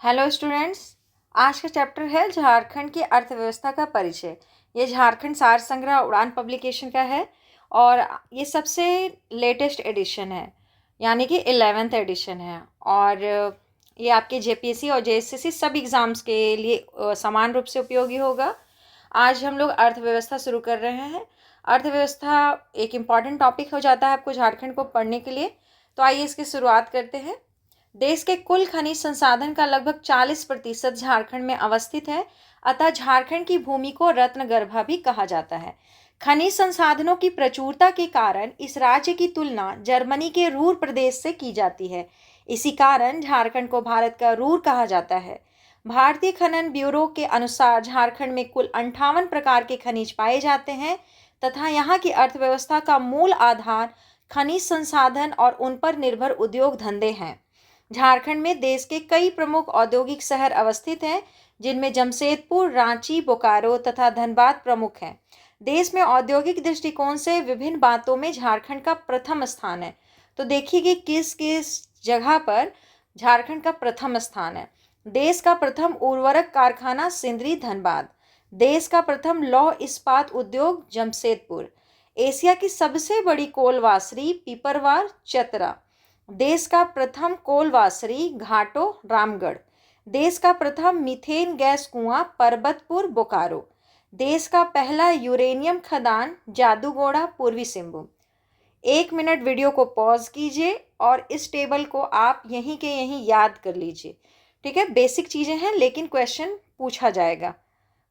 Hello students. आज का chapter है झारखंड की अर्थव्यवस्था का परिचय। ये झारखंड सार संग्रह उड़ान पब्लिकेशन का है और ये सबसे लेटेस्ट एडिशन है, यानी कि 11th एडिशन है। और ये आपके जेपीएससी और जेएसएससी सब एग्ज़ाम्स के लिए समान रूप से उपयोगी होगा। आज हम लोग अर्थव्यवस्था शुरू कर रहे हैं। अर्थव्यवस्था एक इम्पॉर्टेंट टॉपिक हो जाता है आपको झारखंड को पढ़ने के लिए। तो आइए इसकी शुरुआत करते हैं। देश के कुल खनिज संसाधन का लगभग 40% झारखंड में अवस्थित है, अतः झारखंड की भूमि को रत्नगर्भा भी कहा जाता है। खनिज संसाधनों की प्रचुरता के कारण इस राज्य की तुलना जर्मनी के रूर प्रदेश से की जाती है। इसी कारण झारखंड को भारत का रूर कहा जाता है। भारतीय खनन ब्यूरो के अनुसार झारखंड में कुल 58 प्रकार के खनिज पाए जाते हैं तथा यहाँ की अर्थव्यवस्था का मूल आधार खनिज संसाधन और उन पर निर्भर उद्योग धंधे हैं। झारखंड में देश के कई प्रमुख औद्योगिक शहर अवस्थित हैं, जिनमें जमशेदपुर, रांची, बोकारो तथा धनबाद प्रमुख हैं। देश में औद्योगिक दृष्टिकोण से विभिन्न बातों में झारखंड का प्रथम स्थान है। तो देखिए कि किस किस जगह पर झारखंड का प्रथम स्थान है। देश का प्रथम उर्वरक कारखाना सिंदरी धनबाद। देश का प्रथम लौह इस्पात उद्योग जमशेदपुर। एशिया की सबसे बड़ी कोलवासरी पिपरवार चतरा। देश का प्रथम कोलवासरी घाटो रामगढ़। देश का प्रथम मीथेन गैस कुआं परबतपुर बोकारो। देश का पहला यूरेनियम खदान जादूगोड़ा पूर्वी सिंहभूम। 1 मिनट वीडियो को पॉज कीजिए और इस टेबल को आप यहीं के यहीं याद कर लीजिए। ठीक है, बेसिक चीज़ें हैं लेकिन क्वेश्चन पूछा जाएगा।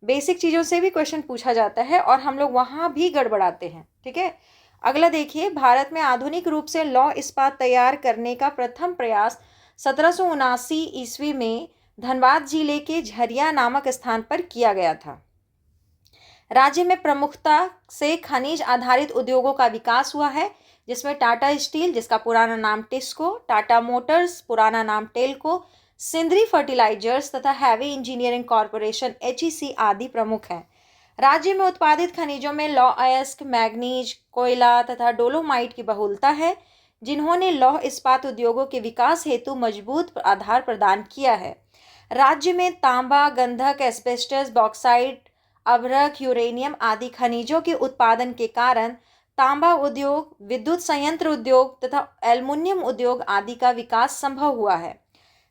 बेसिक चीज़ों से भी क्वेश्चन पूछा जाता है और हम लोग वहाँ भी गड़बड़ाते हैं। ठीक है, अगला देखिए। भारत में आधुनिक रूप से लौह इस्पात तैयार करने का प्रथम प्रयास 1779 ईस्वी में धनबाद जिले के झरिया नामक स्थान पर किया गया था। राज्य में प्रमुखता से खनिज आधारित उद्योगों का विकास हुआ है, जिसमें टाटा स्टील, जिसका पुराना नाम टिस्को, टाटा मोटर्स, पुराना नाम टेल्को, सिंदरी फर्टिलाइजर्स तथा हैवी इंजीनियरिंग कॉरपोरेशन HEC आदि प्रमुख हैं। राज्य में उत्पादित खनिजों में लौह अयस्क, मैग्नीज, कोयला तथा डोलोमाइट की बहुलता है, जिन्होंने लौह इस्पात उद्योगों के विकास हेतु मजबूत आधार प्रदान किया है। राज्य में तांबा, गंधक, एस्बेस्टस, बॉक्साइट, अभ्रक, यूरेनियम आदि खनिजों के उत्पादन के कारण तांबा उद्योग, विद्युत संयंत्र उद्योग तथा एल्युमिनियम उद्योग आदि का विकास संभव हुआ है।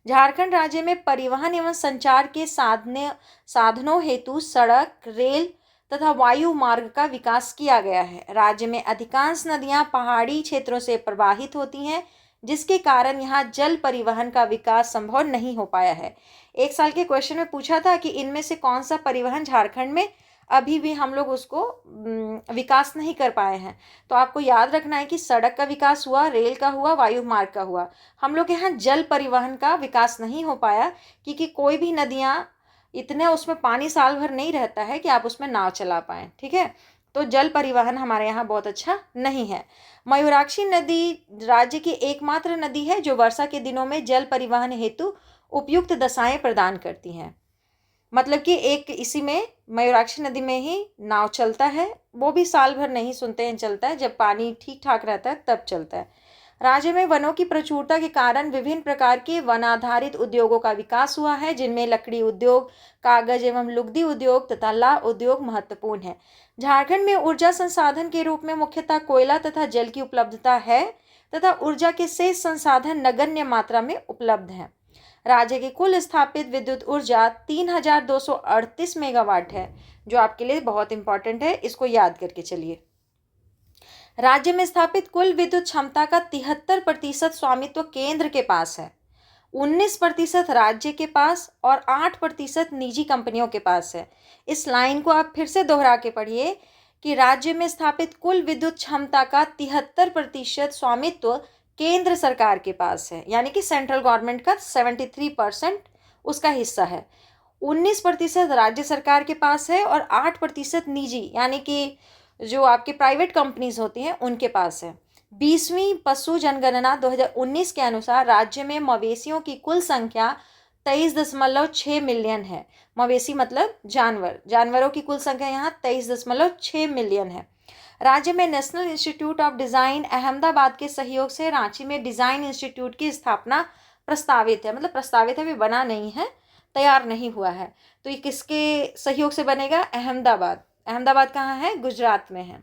झारखंड राज्य में परिवहन एवं संचार के साधनों हेतु सड़क, रेल तथा वायु मार्ग का विकास किया गया है। राज्य में अधिकांश नदियां पहाड़ी क्षेत्रों से प्रवाहित होती हैं, जिसके कारण यहाँ जल परिवहन का विकास संभव नहीं हो पाया है। एक साल के क्वेश्चन में पूछा था कि इनमें से कौन सा परिवहन झारखंड में अभी भी हम लोग उसको विकास नहीं कर पाए हैं। तो आपको याद रखना है कि सड़क का विकास हुआ, रेल का हुआ, वायु मार्ग का हुआ। हम लोग यहाँ जल परिवहन का विकास नहीं हो पाया, क्योंकि कोई भी नदियाँ इतने उसमें पानी साल भर नहीं रहता है कि आप उसमें नाव चला पाएँ। ठीक है, तो जल परिवहन हमारे यहाँ बहुत अच्छा नहीं है। मयूराक्षी नदी राज्य की एकमात्र नदी है जो वर्षा के दिनों में जल परिवहन हेतु उपयुक्त दशाएं प्रदान करती हैं। मतलब कि एक इसी में मयूराक्षी नदी में ही नाव चलता है, वो भी साल भर नहीं सुनते हैं चलता है, जब पानी ठीक ठाक रहता है तब चलता है। राज्य में वनों की प्रचुरता के कारण विभिन्न प्रकार के वन आधारित उद्योगों का विकास हुआ है, जिनमें लकड़ी उद्योग, कागज एवं लुगदी उद्योग तथा ला उद्योग महत्वपूर्ण है। झारखंड में ऊर्जा संसाधन के रूप में मुख्यतः कोयला तथा जल की उपलब्धता है तथा ऊर्जा के शेष संसाधन नगण्य मात्रा में उपलब्ध हैं। राज्य की कुल स्थापित विद्युत ऊर्जा 3238 मेगावाट है, जो आपके लिए बहुत इंपॉर्टेंट है, इसको याद करके चलिए। राज्य में स्थापित कुल विद्युत क्षमता का 73% स्वामित्व केंद्र के पास है, 19% राज्य के पास और 8% निजी कंपनियों के पास है। इस लाइन को आप फिर से दोहरा के पढ़िए कि राज्य में स्थापित कुल विद्युत क्षमता का 73% स्वामित्व केंद्र सरकार के पास है, यानी कि सेंट्रल गवर्नमेंट का 73% उसका हिस्सा है, 19% राज्य सरकार के पास है और 8% निजी, यानी कि जो आपके प्राइवेट कंपनीज होती हैं उनके पास है। 20वीं पशु जनगणना 2019 के अनुसार राज्य में मवेशियों की कुल संख्या 23.6 मिलियन है। मवेशी मतलब जानवरों की कुल संख्या यहाँ 23.6 मिलियन है। राज्य में national institute of design Ahmedabad के सहयोग से रांची में डिज़ाइन इंस्टीट्यूट की स्थापना प्रस्तावित है, मतलब प्रस्तावित है, अभी बना नहीं है, तैयार नहीं हुआ है। तो ये किसके सहयोग से बनेगा? अहमदाबाद। अहमदाबाद कहाँ है? गुजरात में है।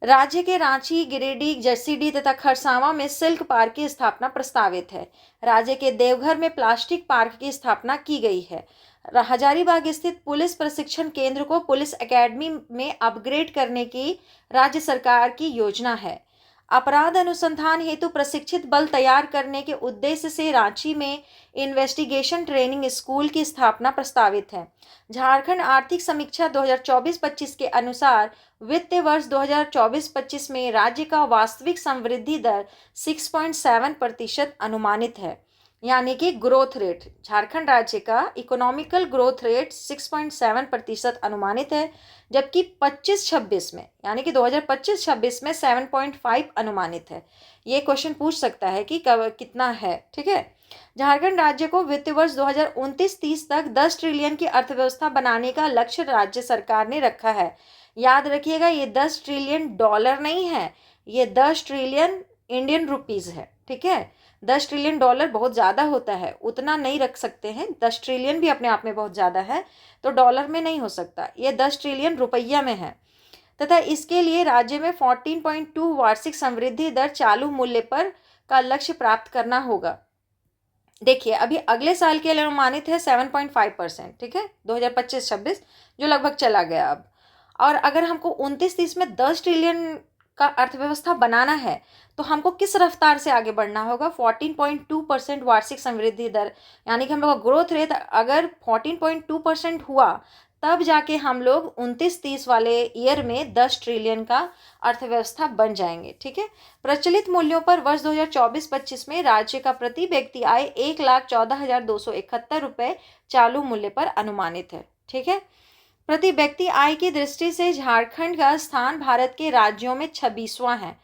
राज्य के रांची, गिरिडीह, जसीडीह तथा खरसावां में सिल्क पार्क की स्थापना प्रस्तावित है। राज्य के देवघर में प्लास्टिक पार्क की स्थापना की गई है। हजारीबाग स्थित पुलिस प्रशिक्षण केंद्र को पुलिस एकेडमी में अपग्रेड करने की राज्य सरकार की योजना है। अपराध अनुसंधान हेतु प्रशिक्षित बल तैयार करने के उद्देश्य से रांची में इन्वेस्टिगेशन ट्रेनिंग स्कूल की स्थापना प्रस्तावित है। झारखंड आर्थिक समीक्षा 2024-25 के अनुसार वित्तीय वर्ष 2024-25 में राज्य का वास्तविक समृद्धि दर 6.7% अनुमानित है, यानी कि ग्रोथ रेट, झारखंड राज्य का इकोनॉमिकल ग्रोथ रेट 6.7% अनुमानित है, जबकि 25-26 में, यानी कि 2025-26 में 7.5 अनुमानित है। ये क्वेश्चन पूछ सकता है कि कब कितना है, ठीक है। झारखंड राज्य को वित्तीय वर्ष 2029-30 तक 10 ट्रिलियन की अर्थव्यवस्था बनाने का लक्ष्य राज्य सरकार ने रखा है। याद रखिएगा, ये 10 ट्रिलियन डॉलर नहीं है, ये 10 ट्रिलियन इंडियन रुपीज़ है, ठीक है। 10 ट्रिलियन डॉलर बहुत ज़्यादा होता है, उतना नहीं रख सकते हैं। 10 ट्रिलियन भी अपने आप में बहुत ज़्यादा है, तो डॉलर में नहीं हो सकता। ये 10 ट्रिलियन रुपया में है, तथा इसके लिए राज्य में 14.2 वार्षिक समृद्धि दर चालू मूल्य पर का लक्ष्य प्राप्त करना होगा। देखिए, अभी अगले साल के लिए अनुमानित है 7.5%, ठीक है, 2025-26, जो लगभग चला गया अब। और अगर हमको 29-30 में 10 ट्रिलियन का अर्थव्यवस्था बनाना है, तो हमको किस रफ्तार से आगे बढ़ना होगा? 14.2% वार्षिक समृद्धि दर, यानी कि हम लोग का ग्रोथ रेट अगर 14.2% हुआ, तब जाके हम लोग 29-30 वाले ईयर में 10 ट्रिलियन का अर्थव्यवस्था बन जाएंगे, ठीक है। प्रचलित मूल्यों पर वर्ष 2024-25 में राज्य का प्रति व्यक्ति आय 1,14,271 रुपये चालू मूल्य पर अनुमानित है, ठीक है। प्रति व्यक्ति आय की दृष्टि से झारखंड का स्थान भारत के राज्यों में 26वां है।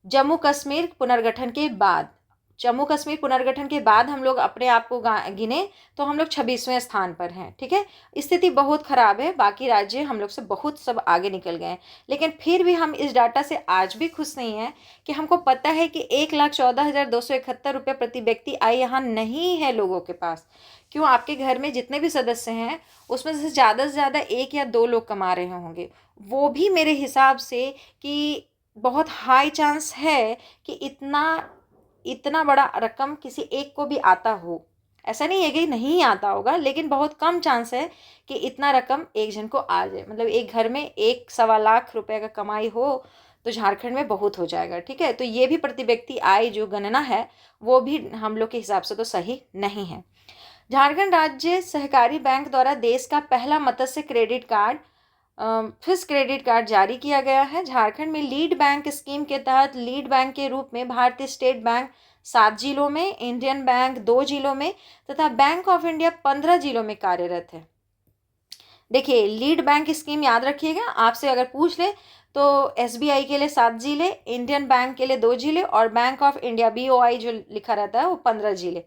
जम्मू कश्मीर पुनर्गठन के बाद, जम्मू कश्मीर पुनर्गठन के बाद हम लोग अपने आप को गिने तो हम लोग 26वें स्थान पर हैं, ठीक है। स्थिति बहुत खराब है, बाकी राज्य हम लोग से बहुत सब आगे निकल गए हैं, लेकिन फिर भी हम इस डाटा से आज भी खुश नहीं हैं कि हमको पता है कि 1,14,271 रुपये प्रति व्यक्ति आय यहाँ नहीं है लोगों के पास। क्यों? आपके घर में जितने भी सदस्य हैं उसमें से ज़्यादा 1 या 2 लोग कमा रहे होंगे, वो भी मेरे हिसाब से कि बहुत हाई चांस है कि इतना बड़ा रकम किसी एक को भी आता हो। ऐसा नहीं है कि नहीं आता होगा, लेकिन बहुत कम चांस है कि इतना रकम एक जन को आ जाए। मतलब एक घर में 1-1.25 रुपये का कमाई हो तो झारखंड में बहुत हो जाएगा, ठीक है। तो ये भी प्रति व्यक्ति आय जो गणना है वो भी हम लोग के हिसाब से तो सही नहीं है। झारखंड राज्य सहकारी बैंक द्वारा देश का पहला मत्स्य credit card, fish credit card जारी किया गया है। झारखंड में लीड बैंक स्कीम के तहत लीड बैंक के रूप में भारतीय स्टेट बैंक 7 जिलों में, इंडियन बैंक 2 जिलों में तथा बैंक ऑफ इंडिया 15 जिलों में कार्यरत है। देखिए, लीड बैंक स्कीम याद रखिएगा, आपसे अगर पूछ ले तो एसबीआई के लिए 7 जिले, इंडियन बैंक के लिए 2 जिले और बैंक ऑफ इंडिया BOI जो लिखा रहता है वो 15 जिले।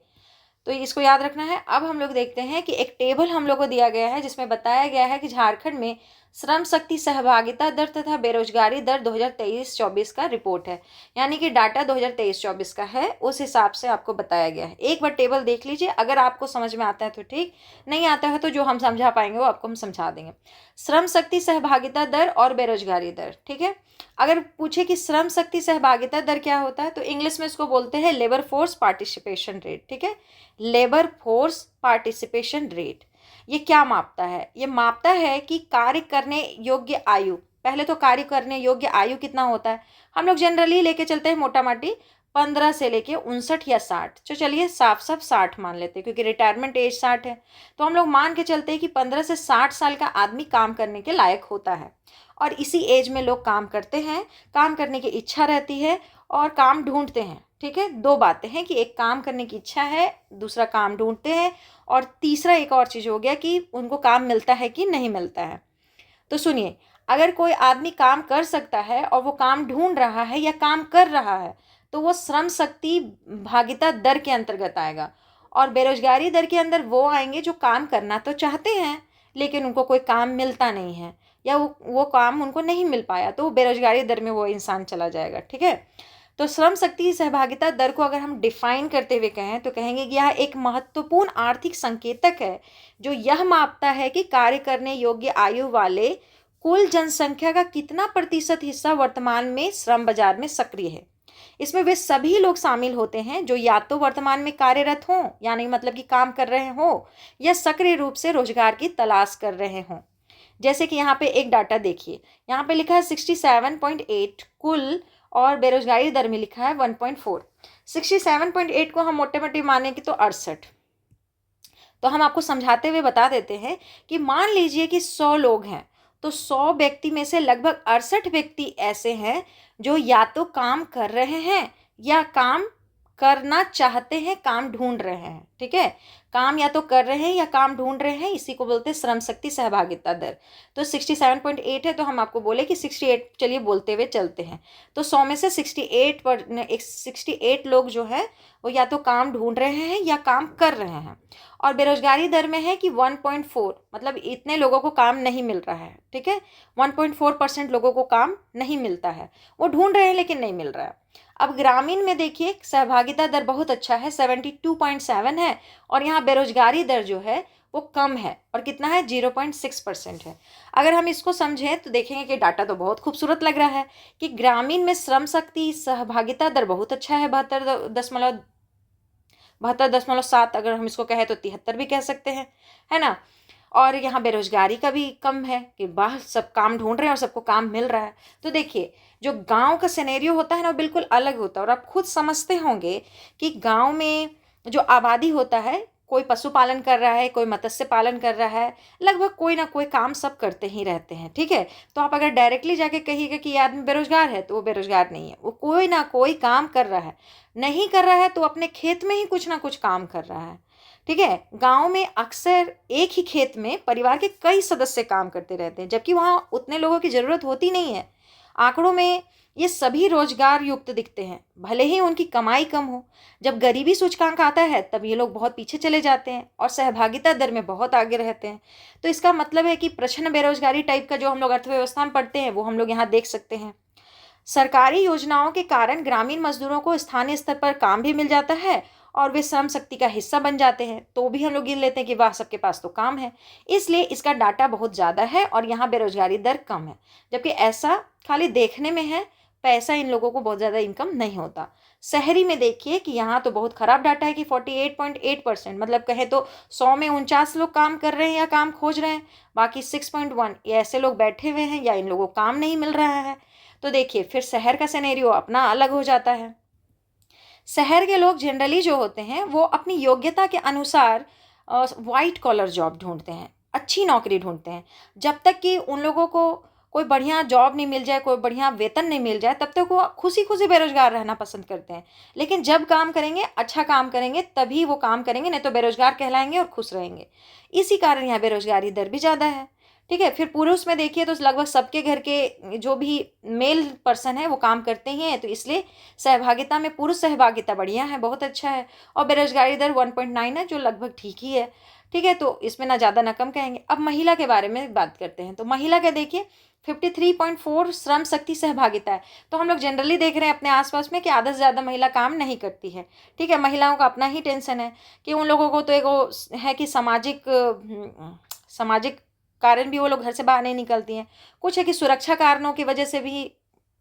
तो इसको याद रखना है। अब हम लोग देखते हैं कि एक टेबल हम लोग को दिया गया है जिसमें बताया गया है कि झारखंड में श्रम शक्ति सहभागिता दर तथा बेरोजगारी दर 2023-24 का रिपोर्ट है, यानी कि डाटा 2023-24 का है, उस हिसाब से आपको बताया गया है। एक बार टेबल देख लीजिए, अगर आपको समझ में आता है तो ठीक, नहीं आता है तो जो हम समझा पाएंगे वो आपको हम समझा देंगे। श्रम शक्ति सहभागिता दर और बेरोजगारी दर, ठीक है। अगर पूछे कि श्रम शक्ति सहभागिता दर क्या होता है तो इंग्लिश में इसको बोलते हैं लेबर फोर्स पार्टिसिपेशन रेट, ठीक है। लेबर फोर्स पार्टिसिपेशन रेट ये क्या मापता है? ये मापता है कि कार्य करने योग्य आयु, पहले तो कार्य करने योग्य आयु कितना होता है, हम लोग जनरली लेके चलते हैं मोटा माटी 15 से लेके 59 या 60, तो चलिए साफ 60 मान लेते हैं क्योंकि रिटायरमेंट एज 60 है। तो हम लोग मान के चलते हैं कि 15 से 60 साल का आदमी काम करने के लायक होता है, और इसी एज में लोग काम करते हैं, काम करने की इच्छा रहती है और काम ढूंढते हैं, ठीक है। 2 बातें हैं कि एक काम करने की इच्छा है, दूसरा काम ढूंढते हैं, और तीसरा एक और चीज़ हो गया कि उनको काम मिलता है कि नहीं मिलता है। तो सुनिए, अगर कोई आदमी काम कर सकता है और वो काम ढूंढ रहा है या काम कर रहा है तो वो श्रम शक्ति भागिता दर के अंतर्गत आएगा, और बेरोजगारी दर के अंदर वो आएंगे जो काम करना तो चाहते हैं लेकिन उनको कोई काम मिलता नहीं है या वो काम उनको नहीं मिल पाया, तो बेरोजगारी दर में वो इंसान चला जाएगा, ठीक है। तो श्रम शक्ति सहभागिता दर को अगर हम डिफाइन करते हुए कहें तो कहेंगे कि यह एक महत्वपूर्ण आर्थिक संकेतक है जो यह मापता है कि कार्य करने योग्य आयु वाले कुल जनसंख्या का कितना प्रतिशत हिस्सा वर्तमान में श्रम बाजार में सक्रिय है। इसमें वे सभी लोग शामिल होते हैं जो या तो वर्तमान में कार्यरत हों, यानी मतलब कि काम कर रहे हों, या सक्रिय रूप से रोजगार की तलाश कर रहे हों। जैसे कि यहाँ पे एक डाटा देखिए, यहाँ पे लिखा है 67.8 कुल और बेरोजगारी दर में लिखा है 1.4। 67.8 को हम मोटे मोटे माने कि तो 68। तो हम आपको समझाते हुए बता देते हैं कि मान लीजिए कि 100 लोग हैं, तो 100 व्यक्ति में से लगभग 68 व्यक्ति ऐसे हैं जो या तो काम कर रहे हैं या काम करना चाहते हैं, काम ढूंढ रहे हैं। ठीक है, काम या तो कर रहे हैं या काम ढूंढ रहे हैं, इसी को बोलते हैं श्रम शक्ति सहभागिता दर। तो 67.8 है, तो हम आपको बोले कि 68, चलिए बोलते हुए चलते हैं। तो 100 में से 68 लोग जो है वो या तो काम ढूंढ रहे हैं या काम कर रहे हैं। और बेरोजगारी दर में है कि 1.4, मतलब इतने लोगों को काम नहीं मिल रहा है। ठीक है, 1.4% लोगों को काम नहीं मिलता है, वो ढूंढ रहे हैं लेकिन नहीं मिल रहा है। अब ग्रामीण में देखिए सहभागिता दर बहुत अच्छा है, 72.7 है, और यहाँ बेरोजगारी दर जो है वो कम है और कितना है 0.6% है। अगर हम इसको समझें तो देखेंगे कि डाटा तो बहुत खूबसूरत लग रहा है कि ग्रामीण में श्रम शक्ति सहभागिता दर बहुत अच्छा है, 72.7। अगर हम इसको कहें तो 73 भी कह सकते हैं, है ना। और यहाँ बेरोजगारी का भी कम है कि बाहर सब काम ढूंढ रहे हैं और सबको काम मिल रहा है। तो देखिए जो गांव का सिनेरियो होता है ना वो बिल्कुल अलग होता है, और आप खुद समझते होंगे कि गांव में जो आबादी होता है, कोई पशुपालन कर रहा है, कोई मत्स्य पालन कर रहा है, लगभग कोई ना कोई काम सब करते ही रहते हैं। ठीक है, तो आप अगर डायरेक्टली जाके कहिएगा कि ये आदमी बेरोजगार है, तो वो बेरोजगार नहीं है, वो कोई ना कोई काम कर रहा है। नहीं कर रहा है तो अपने खेत में ही कुछ ना कुछ काम कर रहा है। ठीक है, गांव में अक्सर एक ही खेत में परिवार के कई सदस्य काम करते रहते हैं, जबकि वहाँ उतने लोगों की ज़रूरत होती नहीं है। आंकड़ों में ये सभी रोजगार युक्त दिखते हैं, भले ही उनकी कमाई कम हो। जब गरीबी सूचकांक आता है तब ये लोग बहुत पीछे चले जाते हैं और सहभागिता दर में बहुत आगे रहते हैं। तो इसका मतलब है कि प्रश्न बेरोजगारी टाइप का जो हम लोग अर्थव्यवस्था में पढ़ते हैं वो हम लोग यहाँ देख सकते हैं। सरकारी योजनाओं के कारण ग्रामीण मजदूरों को स्थानीय स्तर पर काम भी मिल जाता है और वे श्रम शक्ति का हिस्सा बन जाते हैं, तो भी हम लोग गिन लेते हैं कि वाह सबके पास तो काम है, इसलिए इसका डाटा बहुत ज़्यादा है और यहाँ बेरोजगारी दर कम है। जबकि ऐसा खाली देखने में है, पैसा इन लोगों को बहुत ज़्यादा इनकम नहीं होता। शहरी में देखिए कि यहाँ तो बहुत ख़राब डाटा है कि 48.8%, मतलब कहें तो 100 में 49 लोग काम कर रहे हैं या काम खोज रहे हैं, बाकी 6.1 ये ऐसे लोग बैठे हुए हैं या इन लोगों को काम नहीं मिल रहा है। तो देखिए फिर शहर का सिनेरियो अपना अलग हो जाता है। शहर के लोग जनरली जो होते हैं वो अपनी योग्यता के अनुसार वाइट कॉलर जॉब ढूंढते हैं, अच्छी नौकरी ढूंढते हैं। जब तक कि उन लोगों को कोई बढ़िया जॉब नहीं मिल जाए, कोई बढ़िया वेतन नहीं मिल जाए, तब तक वो खुशी खुशी बेरोजगार रहना पसंद करते हैं। लेकिन जब काम करेंगे, अच्छा काम करेंगे, तभी वो काम करेंगे, नहीं तो बेरोजगार कहलाएंगे और खुश रहेंगे। इसी कारण यहाँ बेरोजगारी दर भी ज़्यादा है। ठीक है, फिर पुरुष में देखिए तो लगभग सबके घर के जो भी मेल पर्सन है वो काम करते ही हैं, तो इसलिए सहभागिता में पुरुष सहभागिता बढ़िया है, बहुत अच्छा है। और बेरोजगारी दर 1.9 है, जो लगभग ठीक ही है। ठीक है, तो इसमें ना ज़्यादा ना कम कहेंगे। अब महिला के बारे में बात करते हैं, तो महिला का देखिए 53.4 श्रम शक्ति सहभागिता है। तो हम लोग जनरली देख रहे हैं अपने आसपास में कि आधा से ज़्यादा महिला काम नहीं करती है। ठीक है, महिलाओं का अपना ही टेंशन है कि उन लोगों को तो एक है कि सामाजिक कारण भी वो लोग घर से बाहर नहीं निकलती हैं, कुछ है कि सुरक्षा कारणों की वजह से भी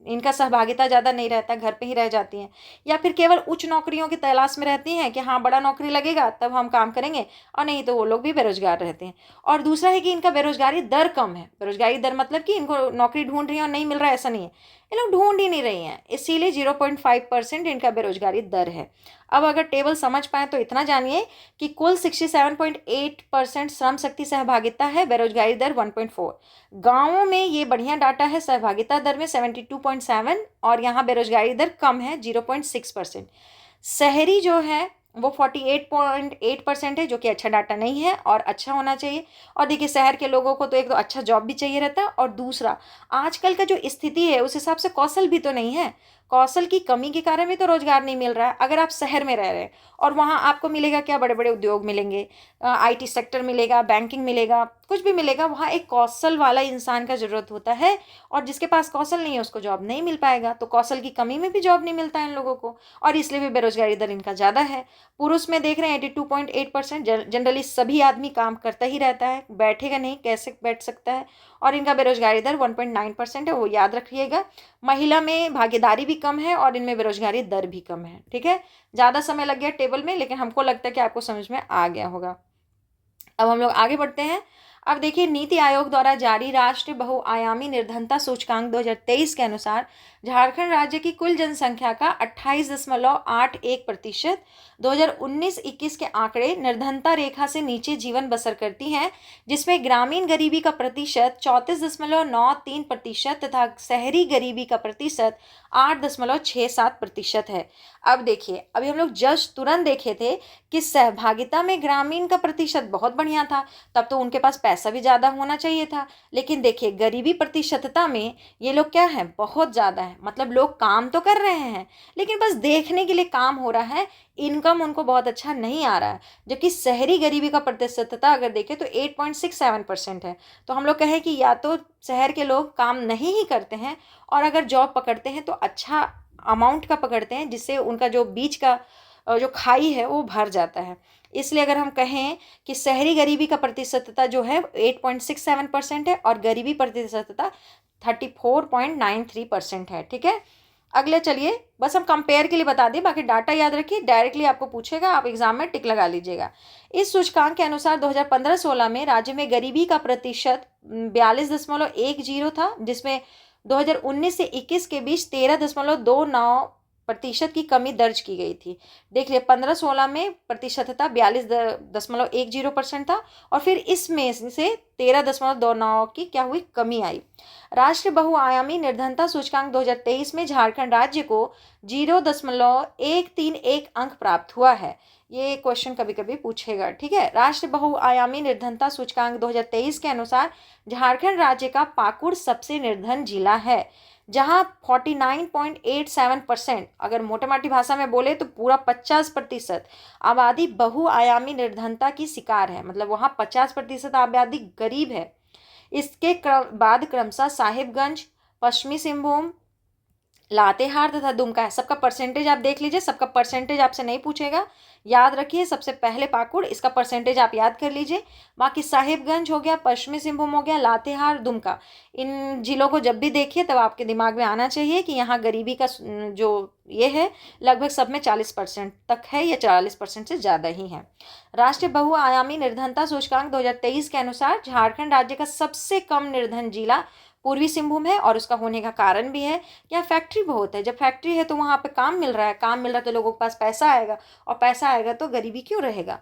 इनका सहभागिता ज़्यादा नहीं रहता, घर पे ही रह जाती हैं, या फिर केवल उच्च नौकरियों की तलाश में रहती हैं कि हाँ बड़ा नौकरी लगेगा तब हम काम करेंगे, और नहीं तो वो लोग भी बेरोजगार रहते हैं। और दूसरा है कि इनका बेरोजगारी दर कम है। बेरोजगारी दर मतलब कि इनको नौकरी ढूंढ रही है और नहीं मिल रहा है, ऐसा नहीं है, ये लोग ढूंढ ही नहीं रही हैं, इसीलिए 0.5% इनका बेरोजगारी दर है। अब अगर टेबल समझ पाए तो इतना जानिए कि कुल 67.8% श्रम शक्ति सहभागिता है, बेरोजगारी दर 1.4। गाँवों में ये बढ़िया डाटा है, सहभागिता दर में 72.7 और यहाँ बेरोजगारी दर कम है 0.6%। शहरी जो है वो 48.8% है, जो कि अच्छा डाटा नहीं है और अच्छा होना चाहिए। और देखिए शहर के लोगों को तो एक तो अच्छा जॉब भी चाहिए रहता है, और दूसरा आजकल का जो स्थिति है उस हिसाब से कौशल भी तो नहीं है। कौशल की कमी के कारण भी तो रोजगार नहीं मिल रहा है। अगर आप शहर में रह रहे हैं और वहाँ आपको मिलेगा क्या, बड़े बड़े उद्योग मिलेंगे, आईटी सेक्टर मिलेगा, बैंकिंग मिलेगा, कुछ भी मिलेगा, वहाँ एक कौशल वाला इंसान का जरूरत होता है, और जिसके पास कौशल नहीं है उसको जॉब नहीं मिल पाएगा। तो कौशल की कमी में भी जॉब नहीं मिलता है इन लोगों को, और इसलिए भी बेरोजगारी दर इनका ज़्यादा है। पुरुष में देख रहे हैं 82.8%। जनरली सभी आदमी काम करता ही रहता है, बैठेगा नहीं, कैसे बैठ सकता है। और इनका बेरोजगारी दर 1.9% है, वो याद रखिएगा। महिला में भागीदारी भी कम है और इनमें बेरोजगारी दर भी कम है। ठीक है, ज़्यादा समय लग गया टेबल में, लेकिन हमको लगता है कि आपको समझ में आ गया होगा। अब हम लोग आगे बढ़ते हैं। अब देखिए, नीति आयोग द्वारा जारी राष्ट्रीय बहुआयामी निर्धनता सूचकांक 2023 के अनुसार झारखंड राज्य की कुल जनसंख्या का 28.81% 2019-21 के आंकड़े निर्धनता रेखा से नीचे जीवन बसर करती हैं, जिसमें ग्रामीण गरीबी का प्रतिशत 34.93% तथा शहरी गरीबी का प्रतिशत 8.67% है। अब देखिए, अभी हम लोग जस्ट तुरंत देखे थे कि सहभागिता में ग्रामीण का प्रतिशत बहुत बढ़िया था, तब तो उनके पास पैसा भी ज़्यादा होना चाहिए था। लेकिन देखिए, गरीबी प्रतिशतता में ये लोग क्या है, बहुत ज़्यादा है। मतलब लोग काम तो कर रहे हैं, लेकिन बस देखने के लिए काम हो रहा है, इनकम उनको बहुत अच्छा नहीं आ रहा है। जबकि शहरी गरीबी का प्रतिशतता अगर देखें तो 8.67% है। तो हम लोग कहें कि या तो शहर के लोग काम नहीं ही करते हैं, और अगर जॉब पकड़ते हैं तो अच्छा अमाउंट का पकड़ते हैं, जिससे उनका जो बीच का जो खाई है वो भर जाता है। इसलिए अगर हम कहें कि शहरी गरीबी का प्रतिशतता जो है 8.67% है, और गरीबी प्रतिशतता 34.93% है। ठीक है, अगले चलिए, बस हम कंपेयर के लिए बता दें, बाकी डाटा याद रखिए, डायरेक्टली आपको पूछेगा, आप एग्जाम में टिक लगा लीजिएगा। इस सूचकांक के अनुसार 2015-16 में राज्य में गरीबी का प्रतिशत 42.10 था, जिसमें 2019 से 21 के बीच 13.29% की कमी दर्ज की गई थी। देख लिया, 15-16 में प्रतिशतता 42.10% था, और फिर इसमें से 13.29 की क्या हुई, कमी आई। राष्ट्रीय बहुआयामी निर्धनता सूचकांक 2023 में झारखंड राज्य को 0.131 अंक प्राप्त हुआ है। ये क्वेश्चन कभी कभी पूछेगा। ठीक है, राष्ट्रीय बहुआयामी निर्धनता सूचकांक 2023 के अनुसार झारखंड राज्य का पाकुड़ सबसे निर्धन जिला है, जहां 49.87%, अगर मोटे माटी भाषा में बोले तो पूरा 50% आबादी बहुआयामी निर्धनता की शिकार है। मतलब वहाँ 50% आबादी गरीब है। इसके बाद क्रमशः साहिबगंज, पश्चिमी सिंहभूम, लातेहार तथा दुमका है। सबका परसेंटेज आप देख लीजिए, सबका परसेंटेज आपसे नहीं पूछेगा, याद रखिए। सबसे पहले पाकुड़, इसका परसेंटेज आप याद कर लीजिए। बाकी साहिबगंज हो गया, पश्चिमी सिंहभूम हो गया, लातेहार, दुमका, इन जिलों को जब भी देखिए तब आपके दिमाग में आना चाहिए कि यहाँ गरीबी का जो ये है लगभग सब में 40% तक है, या 40% से ज़्यादा ही है। राष्ट्रीय बहुआयामी निर्धनता सूचकांक 2023 के अनुसार झारखंड राज्य का सबसे कम निर्धन जिला पूर्वी सिंहभूम है, और उसका होने का कारण भी है, यहाँ फैक्ट्री बहुत है। जब फैक्ट्री है तो वहाँ पे काम मिल रहा है, काम मिल रहा है तो लोगों के पास पैसा आएगा, और पैसा आएगा तो गरीबी क्यों रहेगा।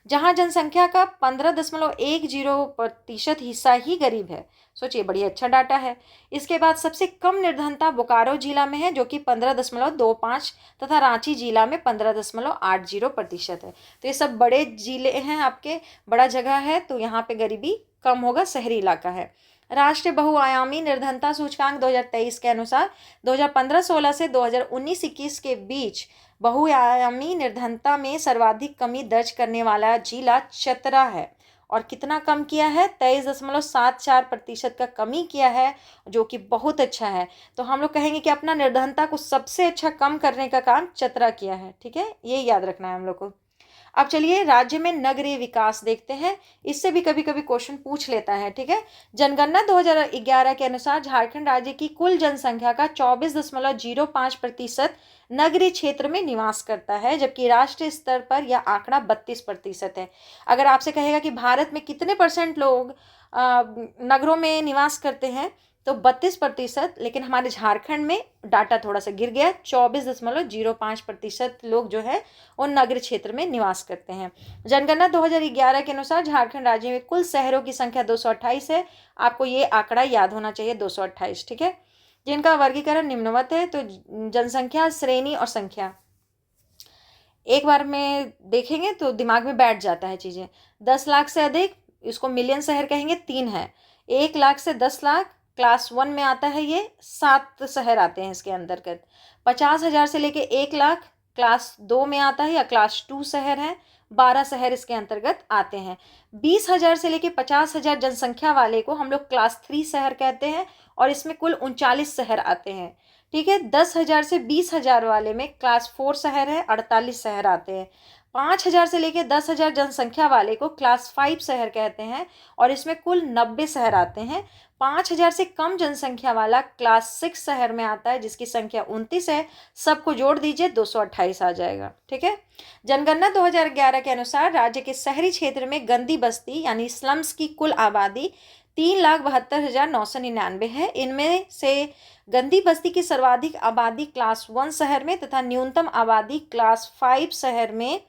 जहाँ जनसंख्या का 15.10% हिस्सा ही गरीब है। सोचिए, बड़ी अच्छा डाटा है। इसके बाद सबसे कम निर्धनता बोकारो जिला में है, जो कि 15.25, तथा रांची जिला में 15.80% है। तो ये सब बड़े जिले हैं आपके, बड़ा जगह है, तो यहाँ पे गरीबी कम होगा, शहरी इलाका है। राष्ट्रीय बहुआयामी निर्धनता सूचकांक 2023 के अनुसार 2015-16 से 2019-21 के बीच बहुआयामी निर्धनता में सर्वाधिक कमी दर्ज करने वाला जिला चतरा है। और कितना कम किया है, 23.74% का कमी किया है, जो कि बहुत अच्छा है। तो हम लोग कहेंगे कि अपना निर्धनता को सबसे अच्छा कम करने का काम चतरा किया है। ठीक है, ये याद रखना है हम लोग को। अब चलिए, राज्य में नगरीय विकास देखते हैं, इससे भी कभी कभी क्वेश्चन पूछ लेता है। ठीक है, जनगणना 2011 के अनुसार झारखंड राज्य की कुल जनसंख्या का 24.05% नगरीय क्षेत्र में निवास करता है, जबकि राष्ट्रीय स्तर पर यह आंकड़ा 32% है। अगर आपसे कहेगा कि भारत में कितने परसेंट लोग नगरों में निवास करते हैं, तो 32%, लेकिन हमारे झारखंड में डाटा थोड़ा सा गिर गया, 24.05% लोग जो है वो नगर क्षेत्र में निवास करते हैं। जनगणना 2011 के अनुसार झारखंड राज्य में कुल शहरों की संख्या 228 है। आपको ये आंकड़ा याद होना चाहिए, 228। ठीक है, जिनका वर्गीकरण निम्नवत है। तो जनसंख्या, श्रेणी और संख्या एक बार में देखेंगे तो दिमाग में बैठ जाता है चीज़ें। 10 लाख से अधिक, इसको मिलियन शहर कहेंगे, 3 है। 1 लाख से 10 लाख क्लास 1 में आता है, ये 7 शहर आते हैं इसके अंतर्गत। 50,000 से लेके 1 लाख क्लास 2 में आता है या क्लास 2 शहर है। 12 शहर इसके अंतर्गत आते हैं। 20,000 से लेके 50,000 जनसंख्या वाले को हम लोग क्लास 3 शहर कहते हैं और इसमें कुल 39 शहर आते हैं। ठीक है। 10,000 से 20,000 वाले में क्लास 4 शहर है, 48 शहर आते हैं। 5,000 से लेके 10,000 जनसंख्या वाले को क्लास 5 शहर कहते हैं और इसमें कुल 90 शहर आते हैं। 5,000 से कम जनसंख्या वाला क्लास 6 शहर में आता है जिसकी संख्या 29 है। सबको जोड़ दीजिए 228 आ जाएगा। ठीक है। जनगणना 2011 के अनुसार राज्य के शहरी क्षेत्र में गंदी बस्ती यानी स्लम्स की कुल आबादी 3,72,999 है। इनमें से गंदी बस्ती की सर्वाधिक आबादी क्लास 1 शहर में तथा न्यूनतम आबादी क्लास 5 शहर में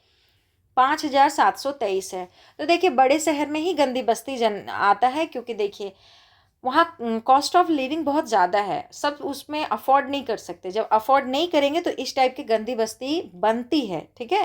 5,723 है। तो देखिए बड़े शहर में ही गंदी बस्ती जन आता है क्योंकि देखिए वहाँ कॉस्ट ऑफ लिविंग बहुत ज़्यादा है, सब उसमें अफोर्ड नहीं कर सकते। जब अफोर्ड नहीं करेंगे तो इस टाइप की गंदी बस्ती बनती है। ठीक है।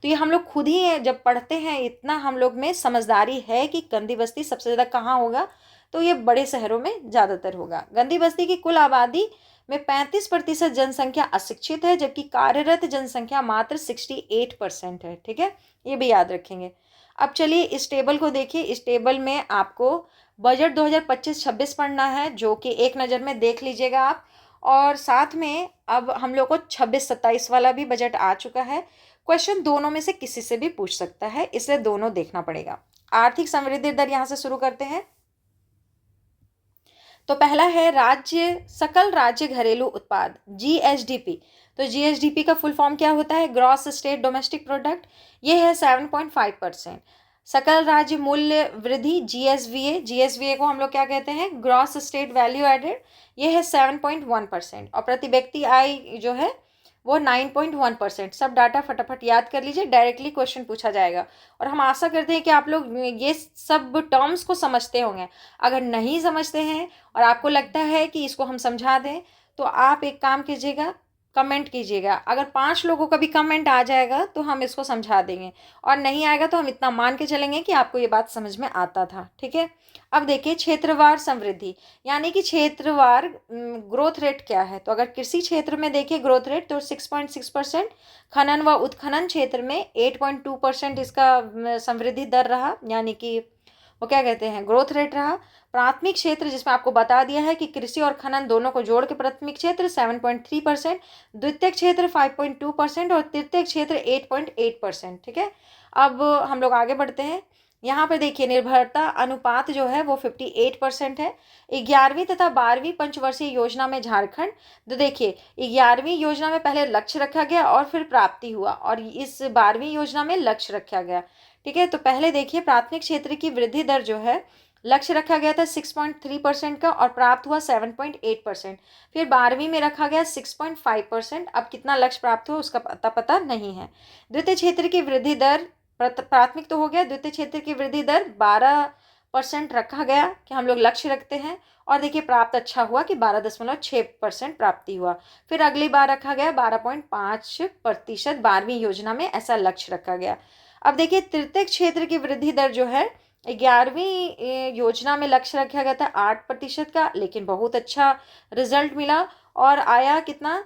तो ये हम लोग खुद ही जब पढ़ते हैं इतना हम लोग में समझदारी है कि गंदी बस्ती सबसे ज़्यादा कहाँ होगा, तो ये बड़े शहरों में ज़्यादातर होगा। गंदी बस्ती की कुल आबादी में 35% जनसंख्या अशिक्षित है जबकि कार्यरत जनसंख्या मात्र 68% है। ठीक है। ये भी याद रखेंगे। अब चलिए इस टेबल को देखिए। इस टेबल में आपको बजट 2025-26 पढ़ना है जो कि एक नज़र में देख लीजिएगा आप। और साथ में अब हम लोग को 26-27 वाला भी बजट आ चुका है। क्वेश्चन दोनों में से किसी से भी पूछ सकता है, इसलिए दोनों देखना पड़ेगा। आर्थिक समृद्धि दर यहाँ से शुरू करते हैं। तो पहला है सकल राज्य घरेलू उत्पाद जीएसडीपी। तो जीएसडीपी का फुल फॉर्म क्या होता है? Gross state domestic product. ये है 7.5%। सकल राज्य मूल्य वृद्धि जीएसवीए को हम लोग क्या कहते हैं? Gross state value added. ये है 7.1%। और प्रति व्यक्ति आय जो है वो 9.1%। सब डाटा फटाफट याद कर लीजिए, डायरेक्टली क्वेश्चन पूछा जाएगा। और हम आशा करते हैं कि आप लोग ये सब टर्म्स को समझते होंगे। अगर नहीं समझते हैं और आपको लगता है कि इसको हम समझा दें तो आप एक काम कीजिएगा, कमेंट कीजिएगा। अगर 5 लोगों का भी कमेंट आ जाएगा तो हम इसको समझा देंगे, और नहीं आएगा तो हम इतना मान के चलेंगे कि आपको ये बात समझ में आता था। ठीक है। अब देखिए क्षेत्रवार समृद्धि यानी कि क्षेत्रवार ग्रोथ रेट क्या है। तो अगर कृषि क्षेत्र में देखिए ग्रोथ रेट तो 6.6%, खनन व उत्खनन क्षेत्र में 8.2% इसका समृद्धि दर रहा, यानी कि वो क्या कहते हैं ग्रोथ रेट रहा। प्राथमिक क्षेत्र जिसमें आपको बता दिया है कि कृषि और खनन दोनों को जोड़ के प्राथमिक क्षेत्र 7.3%, द्वितीय क्षेत्र 5.2% और तृतीय क्षेत्र 8.8%। ठीक है। अब हम लोग आगे बढ़ते हैं। यहाँ पे देखिए निर्भरता अनुपात जो है वो 58% है। 11वीं तथा 12वीं पंचवर्षीय योजना में झारखंड, तो देखिए 11वीं योजना में पहले लक्ष्य रखा गया और फिर प्राप्ति हुआ, और इस 12वीं योजना में लक्ष्य रखा गया। ठीक है। तो पहले देखिए प्राथमिक क्षेत्र की वृद्धि दर जो है लक्ष्य रखा गया था 6.3% का और प्राप्त हुआ 7.8%। फिर 12वीं में रखा गया 6.5%। अब कितना लक्ष्य प्राप्त हुआ उसका पता नहीं है। द्वितीय क्षेत्र की वृद्धि दर, प्राथमिक तो हो गया, द्वितीय क्षेत्र की वृद्धि दर 12% रखा गया कि हम लोग लक्ष्य रखते हैं, और देखिए प्राप्त अच्छा हुआ कि 12.6% प्राप्ति हुआ। फिर अगली बार रखा गया 12.5%, 12वीं योजना में ऐसा लक्ष्य रखा गया। अब देखिए तृतीय क्षेत्र की वृद्धि दर जो है 11वीं योजना में लक्ष्य रखा गया था 8% का, लेकिन बहुत अच्छा रिजल्ट मिला और आया कितना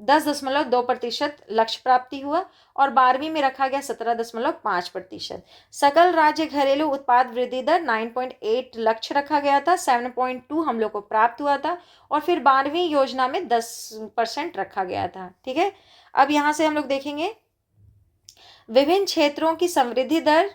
10.2% लक्ष्य प्राप्ति हुआ, और 12वीं में रखा गया 17.5%। सकल राज्य घरेलू उत्पाद वृद्धि दर 9.8 लक्ष्य रखा गया था, 7.2 हम लोग को प्राप्त हुआ था, और फिर 12वीं योजना में 10% रखा गया था। ठीक है। अब यहाँ से हम लोग देखेंगे विभिन्न क्षेत्रों की समृद्धि दर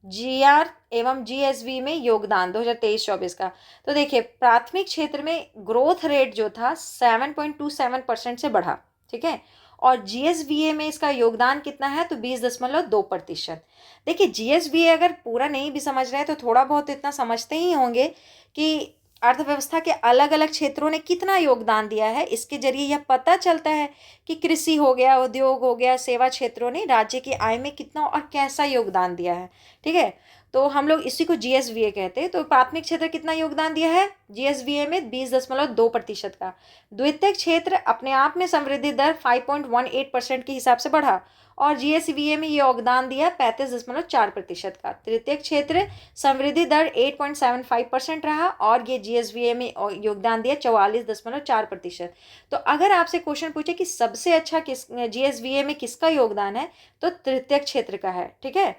जीआर एवं जीएसवी में योगदान 2023-24 का। तो देखिए प्राथमिक क्षेत्र में ग्रोथ रेट जो था 7.27% से बढ़ा। ठीक है। और जीएसवीए में इसका योगदान कितना है तो 20.2%। देखिए जीएसवीए अगर पूरा नहीं भी समझ रहे हैं तो थोड़ा बहुत इतना समझते ही होंगे कि अर्थव्यवस्था के अलग अलग क्षेत्रों ने कितना योगदान दिया है। इसके जरिए यह पता चलता है कि कृषि हो गया, उद्योग हो गया, सेवा क्षेत्रों ने राज्य की आय में कितना और कैसा योगदान दिया है। ठीक है। तो हम लोग इसी को जीएसवीए कहते हैं। तो प्राथमिक क्षेत्र कितना योगदान दिया है जीएसवीए में 20.2% का। द्वितीय क्षेत्र अपने आप में समृद्धि दर 5.18% के हिसाब से बढ़ा, और जीएसवीए में ये योगदान दिया 35.4% का। तृतीय क्षेत्र समृद्धि दर 8.75% रहा और ये जीएसवीए में योगदान दिया 44.4%। तो अगर आपसे क्वेश्चन पूछे कि सबसे अच्छा किस जीएसवीए में किसका योगदान है, तो तृतीय क्षेत्र का है। ठीक है,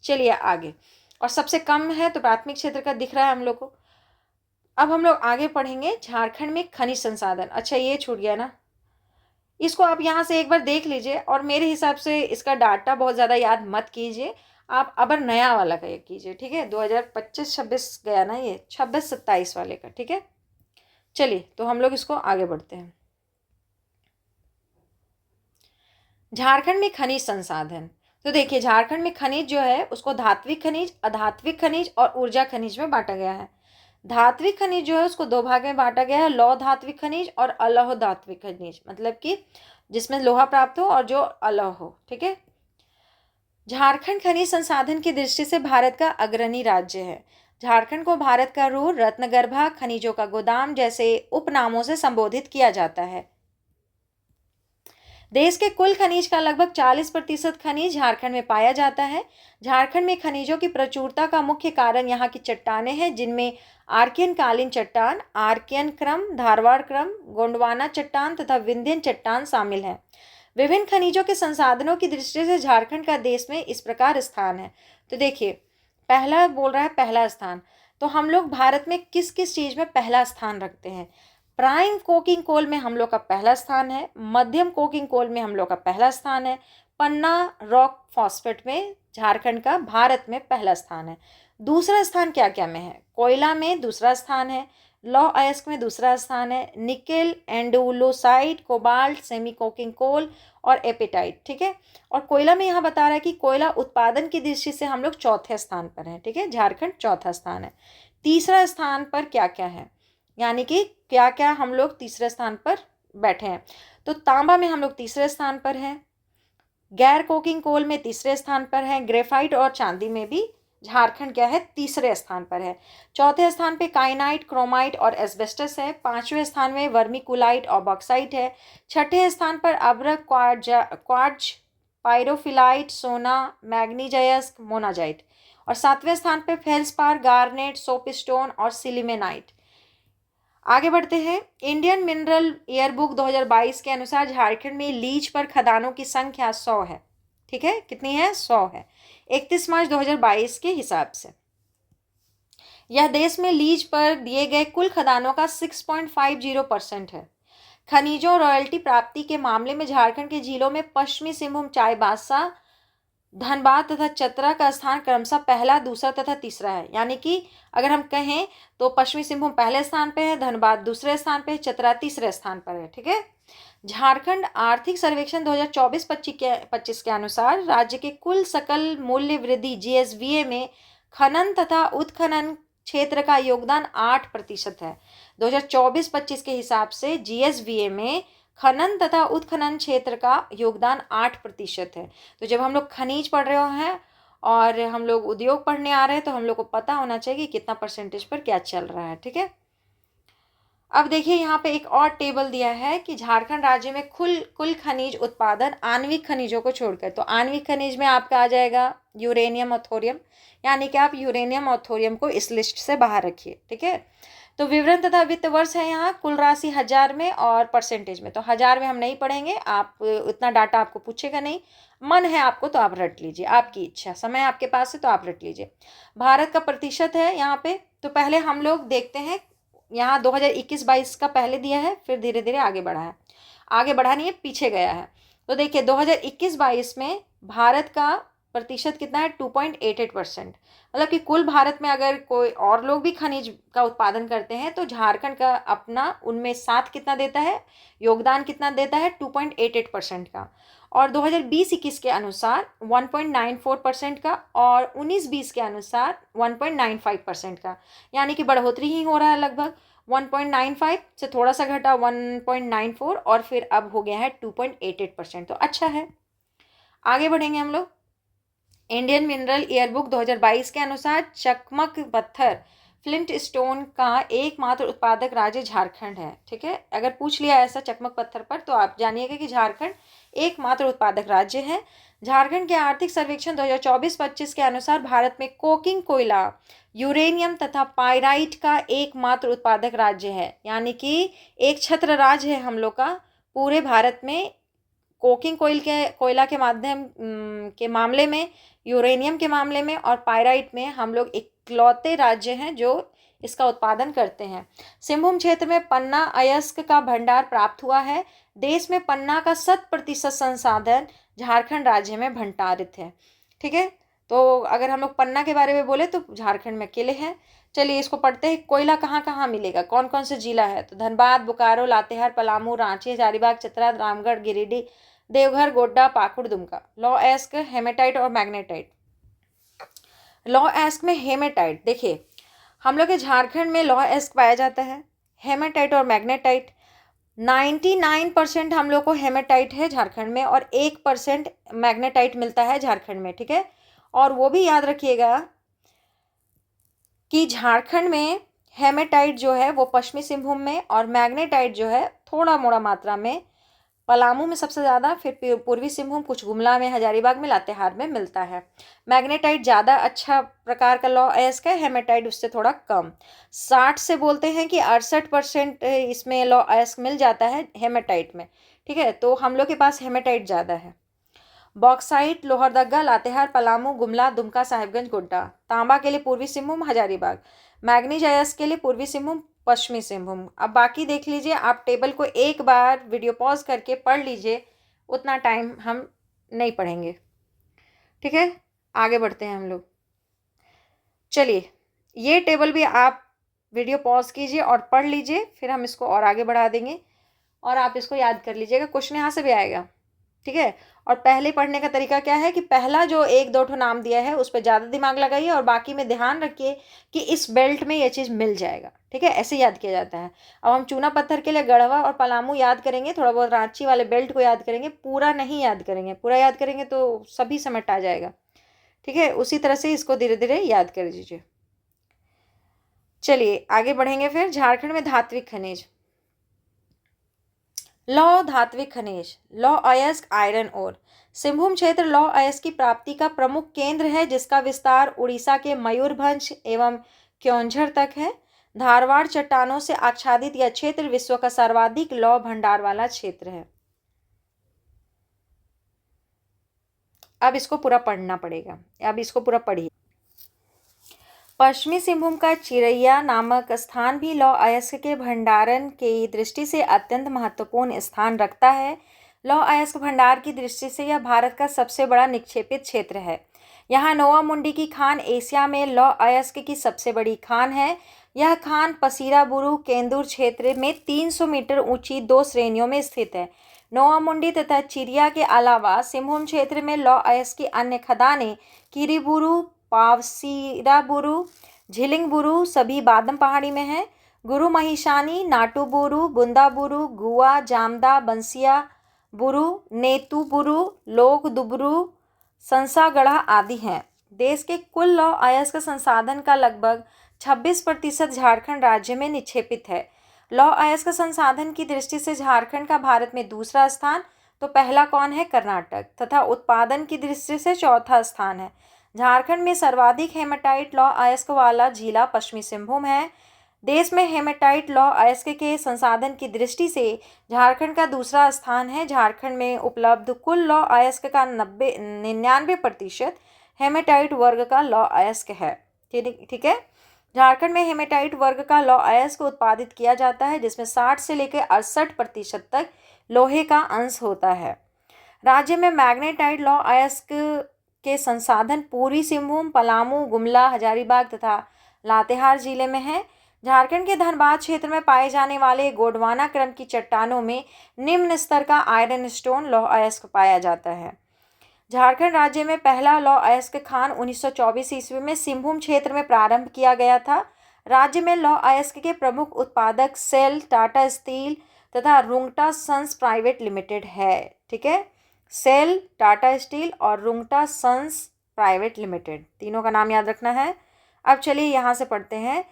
चलिए आगे। और सबसे कम है तो प्राथमिक क्षेत्र का दिख रहा है हम लोग को। अब हम लोग आगे पढ़ेंगे झारखंड में खनिज संसाधन। अच्छा, ये छूट गया ना, इसको आप यहाँ से एक बार देख लीजिए और मेरे हिसाब से इसका डाटा बहुत ज़्यादा याद मत कीजिए, आप अब नया वाला का कीजिए। ठीक है, 2025-26 गया ना, ये 26-27 वाले का। ठीक है, चलिए तो हम लोग इसको आगे बढ़ते हैं। झारखंड में खनिज संसाधन। तो देखिए, झारखंड में खनिज जो है उसको धात्विक खनिज, अधात्विक खनिज और ऊर्जा खनिज में बांटा गया है। धात्विक खनिज जो है उसको दो भाग में बांटा गया है, लौह धात्विक खनिज और अलौह धात्विक खनिज, मतलब कि जिसमें लोहा प्राप्त हो और जो अलौह हो। ठीक है, झारखंड खनिज संसाधन की दृष्टि से भारत का अग्रणी राज्य है। झारखंड को भारत का रूर, रत्नगर्भा, खनिजों का गोदाम जैसे उपनामों से संबोधित किया जाता है। देश के कुल खनिज का लगभग 40% खनिज झारखंड में पाया जाता है। झारखंड में खनिजों की प्रचुरता का मुख्य कारण यहाँ की चट्टानें हैं, जिनमें आर्कियन कालीन चट्टान, आर्कियन क्रम, धारवाड़ क्रम, गोंडवाना चट्टान तथा विंध्यन चट्टान शामिल हैं। विभिन्न खनिजों के संसाधनों की दृष्टि से झारखंड का देश में इस प्रकार स्थान है। तो देखिए, पहला बोल रहा है पहला स्थान, तो हम लोग भारत में किस किस चीज़ में पहला स्थान रखते हैं? प्राइम कोकिंग कोल में हम लोग का पहला स्थान है, मध्यम कोकिंग कोल में हम लोग का पहला स्थान है, पन्ना रॉक फॉस्फेट में झारखंड का भारत में पहला स्थान है। दूसरा स्थान क्या क्या में है? कोयला में दूसरा स्थान है, लौह अयस्क में दूसरा स्थान है, nickel, andalusite, cobalt, semi coking coal और एपेटाइट। ठीक है, और कोयला में यहाँ बता रहा है कि कोयला उत्पादन की दृष्टि से हम लोग चौथे स्थान पर हैं। ठीक है, झारखंड चौथा स्थान है। तीसरा स्थान पर क्या क्या है, यानी कि क्या क्या हम लोग तीसरे स्थान पर बैठे हैं? तो तांबा में हम लोग तीसरे स्थान पर हैं, गैर कोकिंग कोल में तीसरे स्थान पर हैं, ग्रेफाइट और चांदी में भी झारखंड क्या है, तीसरे स्थान पर है। चौथे स्थान पे काइनाइट, क्रोमाइट और एस्बेस्टस है। पांचवें स्थान में वर्मिकुलाइट और बॉक्साइट है। छठे स्थान पर अब्रक, क्वार्ज, पायरोफिलाइट, सोना, मैग्नीजाइट, मोनाजाइट। और सातवें स्थान पे फेल्सपार, गार्नेट, सोपस्टोन और सिलिमेनाइट। आगे बढ़ते हैं। इंडियन मिनरल ईयरबुक 2022 के अनुसार झारखंड में लीज पर खदानों की संख्या 100 है। ठीक है, कितनी है? 100 है 31 मार्च 2022 के हिसाब से। यह देश में लीज पर दिए गए कुल खदानों का 6.50% है। खनिजों रॉयल्टी प्राप्ति के मामले में झारखंड के जिलों में पश्चिमी सिंहभूम, चाईबासा, धनबाद तथा चतरा का स्थान क्रमशः पहला, दूसरा तथा तीसरा है। यानी कि अगर हम कहें तो पश्चिमी सिंहभूम पहले स्थान पे है, धनबाद दूसरे स्थान पे है, चतरा तीसरे स्थान पर है। ठीक है, झारखंड आर्थिक सर्वेक्षण 2024-25 के अनुसार राज्य के कुल सकल मूल्य वृद्धि जीएसवीए में खनन तथा उत्खनन क्षेत्र का योगदान 8% है। 2024-25 के हिसाब से जीएसवीए में खनन तथा उत्खनन क्षेत्र का योगदान 8% है। तो जब हम लोग खनिज पढ़ रहे हैं और हम लोग उद्योग पढ़ने आ रहे हैं तो हम लोग को पता होना चाहिए कि कितना परसेंटेज पर क्या चल रहा है। ठीक है, अब देखिए यहाँ पे एक और टेबल दिया है कि झारखंड राज्य में कुल खनिज उत्पादन आणविक खनिजों को छोड़कर। तो आणविक खनिज में आपका आ जाएगा यूरेनियम और थोरियम, यानी कि आप यूरेनियम और थोरियम को इस लिस्ट से बाहर रखिए। ठीक है, तो विवरण तथा वित्त वर्ष है यहाँ, कुल राशि 1000 में और परसेंटेज में। तो 1000 में हम नहीं पढ़ेंगे, आप उतना डाटा आपको पूछेगा नहीं, मन है आपको तो आप रट लीजिए, आपकी इच्छा, समय आपके पास है तो आप रट लीजिए। भारत का प्रतिशत है यहाँ पे, तो पहले हम लोग देखते हैं यहाँ 2021-22 का पहले दिया है, फिर धीरे धीरे आगे बढ़ा है, आगे बढ़ा नहीं है, पीछे गया है। तो देखिए 2021-22 में भारत का प्रतिशत कितना है? 2.88%। मतलब कि कुल भारत में अगर कोई और लोग भी खनिज का उत्पादन करते हैं तो झारखंड का अपना उनमें साथ कितना देता है, योगदान कितना देता है? 2.88% का। और 2020-21 के अनुसार 1.94% का और 19-20 के अनुसार 1.95% का, यानी कि बढ़ोतरी ही हो रहा है। लगभग 1.95 से थोड़ा सा घटा 1.94 और फिर अब हो गया है 2.88%। तो अच्छा है। आगे बढ़ेंगे हम लोग। इंडियन मिनरल ईयरबुक 2022 के अनुसार चकमक पत्थर, फ्लिंट स्टोन का एकमात्र उत्पादक राज्य झारखंड है। ठीक है, अगर पूछ लिया ऐसा चकमक पत्थर पर तो आप जानिएगा कि झारखंड एकमात्र उत्पादक राज्य है। झारखंड के आर्थिक सर्वेक्षण 2024-25 के अनुसार भारत में कोकिंग कोयला, यूरेनियम तथा पाइराइट का एकमात्र उत्पादक राज्य है। यानी कि एक छत्र राज्य है हम लोग का पूरे भारत में। कोकिंग कोयला के के मामले में, यूरेनियम के मामले में और पाइराइट में हम लोग इकलौते राज्य हैं जो इसका उत्पादन करते हैं। सिंहभूम क्षेत्र में पन्ना अयस्क का भंडार प्राप्त हुआ है। देश में पन्ना का 100% संसाधन झारखंड राज्य में भंडारित है। ठीक है, तो अगर हम लोग पन्ना के बारे में बोले तो झारखंड में अकेले हैं। चलिए इसको पढ़ते हैं। कोयला कहाँ कहाँ मिलेगा, कौन कौन से जिला है? तो धनबाद, बोकारो, लातेहार, पलामू, रांची, हजारीबाग, चतरा, रामगढ़, गिरिडीह, देवघर, गोड्डा, पाकुड़, दुमका। लॉ एस्क, हेमेटाइट और मैग्नेटाइट। लॉ एस्क में हेमेटाइट, देखिए हम लोग के झारखंड में लॉ एस्क पाया जाता है। हेमेटाइट और मैग्नेटाइट 99% हम लोग को हेमेटाइट है झारखंड में और 1% मैग्नेटाइट मिलता है झारखंड में। ठीक है, और वो भी याद रखिएगा कि झारखंड में हेमेटाइट जो है वो पश्चिमी सिंहभूम में और मैग्नेटाइट जो है थोड़ा मोड़ा मात्रा में पलामू में सबसे ज़्यादा, फिर पूर्वी सिंहभूम, कुछ गुमला में, हजारीबाग में, लातेहार में मिलता है। मैग्नेटाइट ज़्यादा अच्छा प्रकार का लॉ एस्क है, हेमेटाइट उससे थोड़ा कम। 60 से बोलते हैं कि 68% इसमें लॉ एस्क मिल जाता है हेमेटाइट में। ठीक है, तो हम लोग के पास हेमेटाइट ज़्यादा है। बॉक्साइट लोहरदगा, लातेहार, पलामू, गुमला, दुमका, साहिबगंज, गोड्डा। तांबा के लिए पूर्वी सिंहभूम, हजारीबाग। मैग्नीज अयस्क के लिए पूर्वी सिंहभूम, पश्चिमी सिंहभूम। अब बाकी देख लीजिए, आप टेबल को एक बार वीडियो पॉज करके पढ़ लीजिए, उतना टाइम हम नहीं पढ़ेंगे। ठीक है, आगे बढ़ते हैं हम लोग। चलिए ये टेबल भी आप वीडियो पॉज कीजिए और पढ़ लीजिए, फिर हम इसको और आगे बढ़ा देंगे और आप इसको याद कर लीजिएगा, क्वेश्चन यहाँ से भी आएगा। ठीक है, और पहले पढ़ने का तरीका क्या है कि पहला जो 1-2 ठो नाम दिया है उस पर ज़्यादा दिमाग लगाइए और बाकी में ध्यान रखिए कि इस बेल्ट में ये चीज़ मिल जाएगा। ठीक है, ऐसे याद किया जाता है। अब हम चूना पत्थर के लिए गढ़वा और पलामू याद करेंगे, थोड़ा बहुत रांची वाले बेल्ट को याद करेंगे, पूरा नहीं याद करेंगे। पूरा याद करेंगे तो सभी समझ आ जाएगा। ठीक है, उसी तरह से इसको धीरे धीरे याद कर लीजिए। चलिए आगे बढ़ेंगे। फिर झारखंड में धात्विक खनिज। लौह धात्विक खनिज, लौह अयस्क, आयरन ओर। सिंहभूम क्षेत्र लौह अयस्क की प्राप्ति का प्रमुख केंद्र है, जिसका विस्तार उड़ीसा के मयूरभंज एवं क्योंझर तक है। धारवाड़ चट्टानों से आच्छादित यह क्षेत्र विश्व का सर्वाधिक लौह भंडार वाला क्षेत्र है। अब इसको पूरा पढ़ना पड़ेगा, अब इसको पूरा पढ़िए। पश्चिमी सिंहभूम का चिरैया नामक स्थान भी लौह अयस्क के भंडारण की दृष्टि से अत्यंत महत्वपूर्ण स्थान रखता है। लौह अयस्क भंडार की दृष्टि से यह भारत का सबसे बड़ा निक्षेपित क्षेत्र है। यहाँ नोवा मुंडी की खान एशिया में लौह अयस्क की सबसे बड़ी खान है। यह खान पसीराबुरु केंदुर क्षेत्र में 300 मीटर ऊंची 2 श्रेणियों में स्थित है। नोवा मुंडी तथा चिरिया के अलावा सिंहभूम क्षेत्र में लौह अयस्क की अन्य खदानें किरीबुरु, पावसीराबुरु, झिलिंगबुरु सभी बादम पहाड़ी में है। गुरु महिशानी, नाटुबुरु, बुंदाबुरु, गुआ, जामदा, बंसिया बुरु, नेतुबुरु, लोकदुबुरु, संसागढ़ा आदि हैं। देश के कुल लौह अयस्क संसाधन का लगभग 26% झारखंड राज्य में निक्षेपित है। लौह अयस्क संसाधन की दृष्टि से झारखंड का भारत में दूसरा स्थान, तो पहला कौन है? कर्नाटक, तथा उत्पादन की दृष्टि से चौथा स्थान है। झारखंड में सर्वाधिक हेमेटाइट लौह अयस्क वाला जिला पश्चिमी सिंहभूम है। देश में हेमेटाइट लौह अयस्क के संसाधन की दृष्टि से झारखंड का दूसरा स्थान है। झारखंड में उपलब्ध कुल लौह अयस्क का 99% हेमेटाइट वर्ग का लौह अयस्क है। ठीक है, झारखंड में हेमेटाइट वर्ग का लौह अयस्क उत्पादित किया जाता है, जिसमें 60 से लेकर 68% तक लोहे का अंश होता है। राज्य में मैग्नेटाइट लौह अयस्क के संसाधन पूर्वी सिंहभूम, पलामू, गुमला, हजारीबाग तथा लातेहार जिले में है। झारखंड के धनबाद क्षेत्र में पाए जाने वाले गोंडवाना क्रम की चट्टानों में निम्न स्तर का आयरन स्टोन लौह अयस्क पाया जाता है। झारखंड राज्य में पहला लौह अयस्क खान 1924 ईस्वी में सिंहभूम क्षेत्र में प्रारंभ किया गया था। राज्य में लौह अयस्क के प्रमुख उत्पादक सेल, टाटा स्टील तथा रुंगटा सन्स प्राइवेट लिमिटेड है। ठीक है, सेल, टाटा स्टील और रुंगटा सन्स प्राइवेट लिमिटेड, तीनों का नाम याद रखना है। अब चलिए यहाँ से पढ़ते हैं।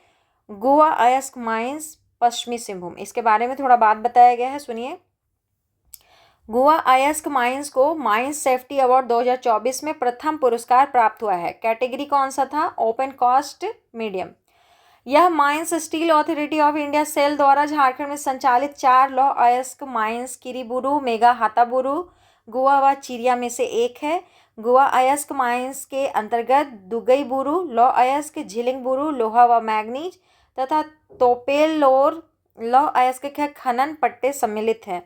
गोवा अयस्क माइंस, पश्चिमी सिंहभूम, इसके बारे में थोड़ा बात बताया गया है, सुनिए। गोवा अयस्क माइंस को माइंस सेफ्टी अवार्ड 2024 में प्रथम पुरस्कार प्राप्त हुआ है। कैटेगरी कौन सा था? Open cast medium. यह mines steel authority of India SAIL द्वारा झारखंड में संचालित 4 लौह अयस्क माइंस किरीबुरु, मेगा हाथाबुरु, गोवा व चिरिया में से एक है। गोवा अयस्क माइंस के अंतर्गत दुगईबुरु लौह अयस्क, झिलिंगबुरु लोहा व मैग्नीज तथा तोपेलोर लौह अयस्क के खनन पट्टे सम्मिलित हैं।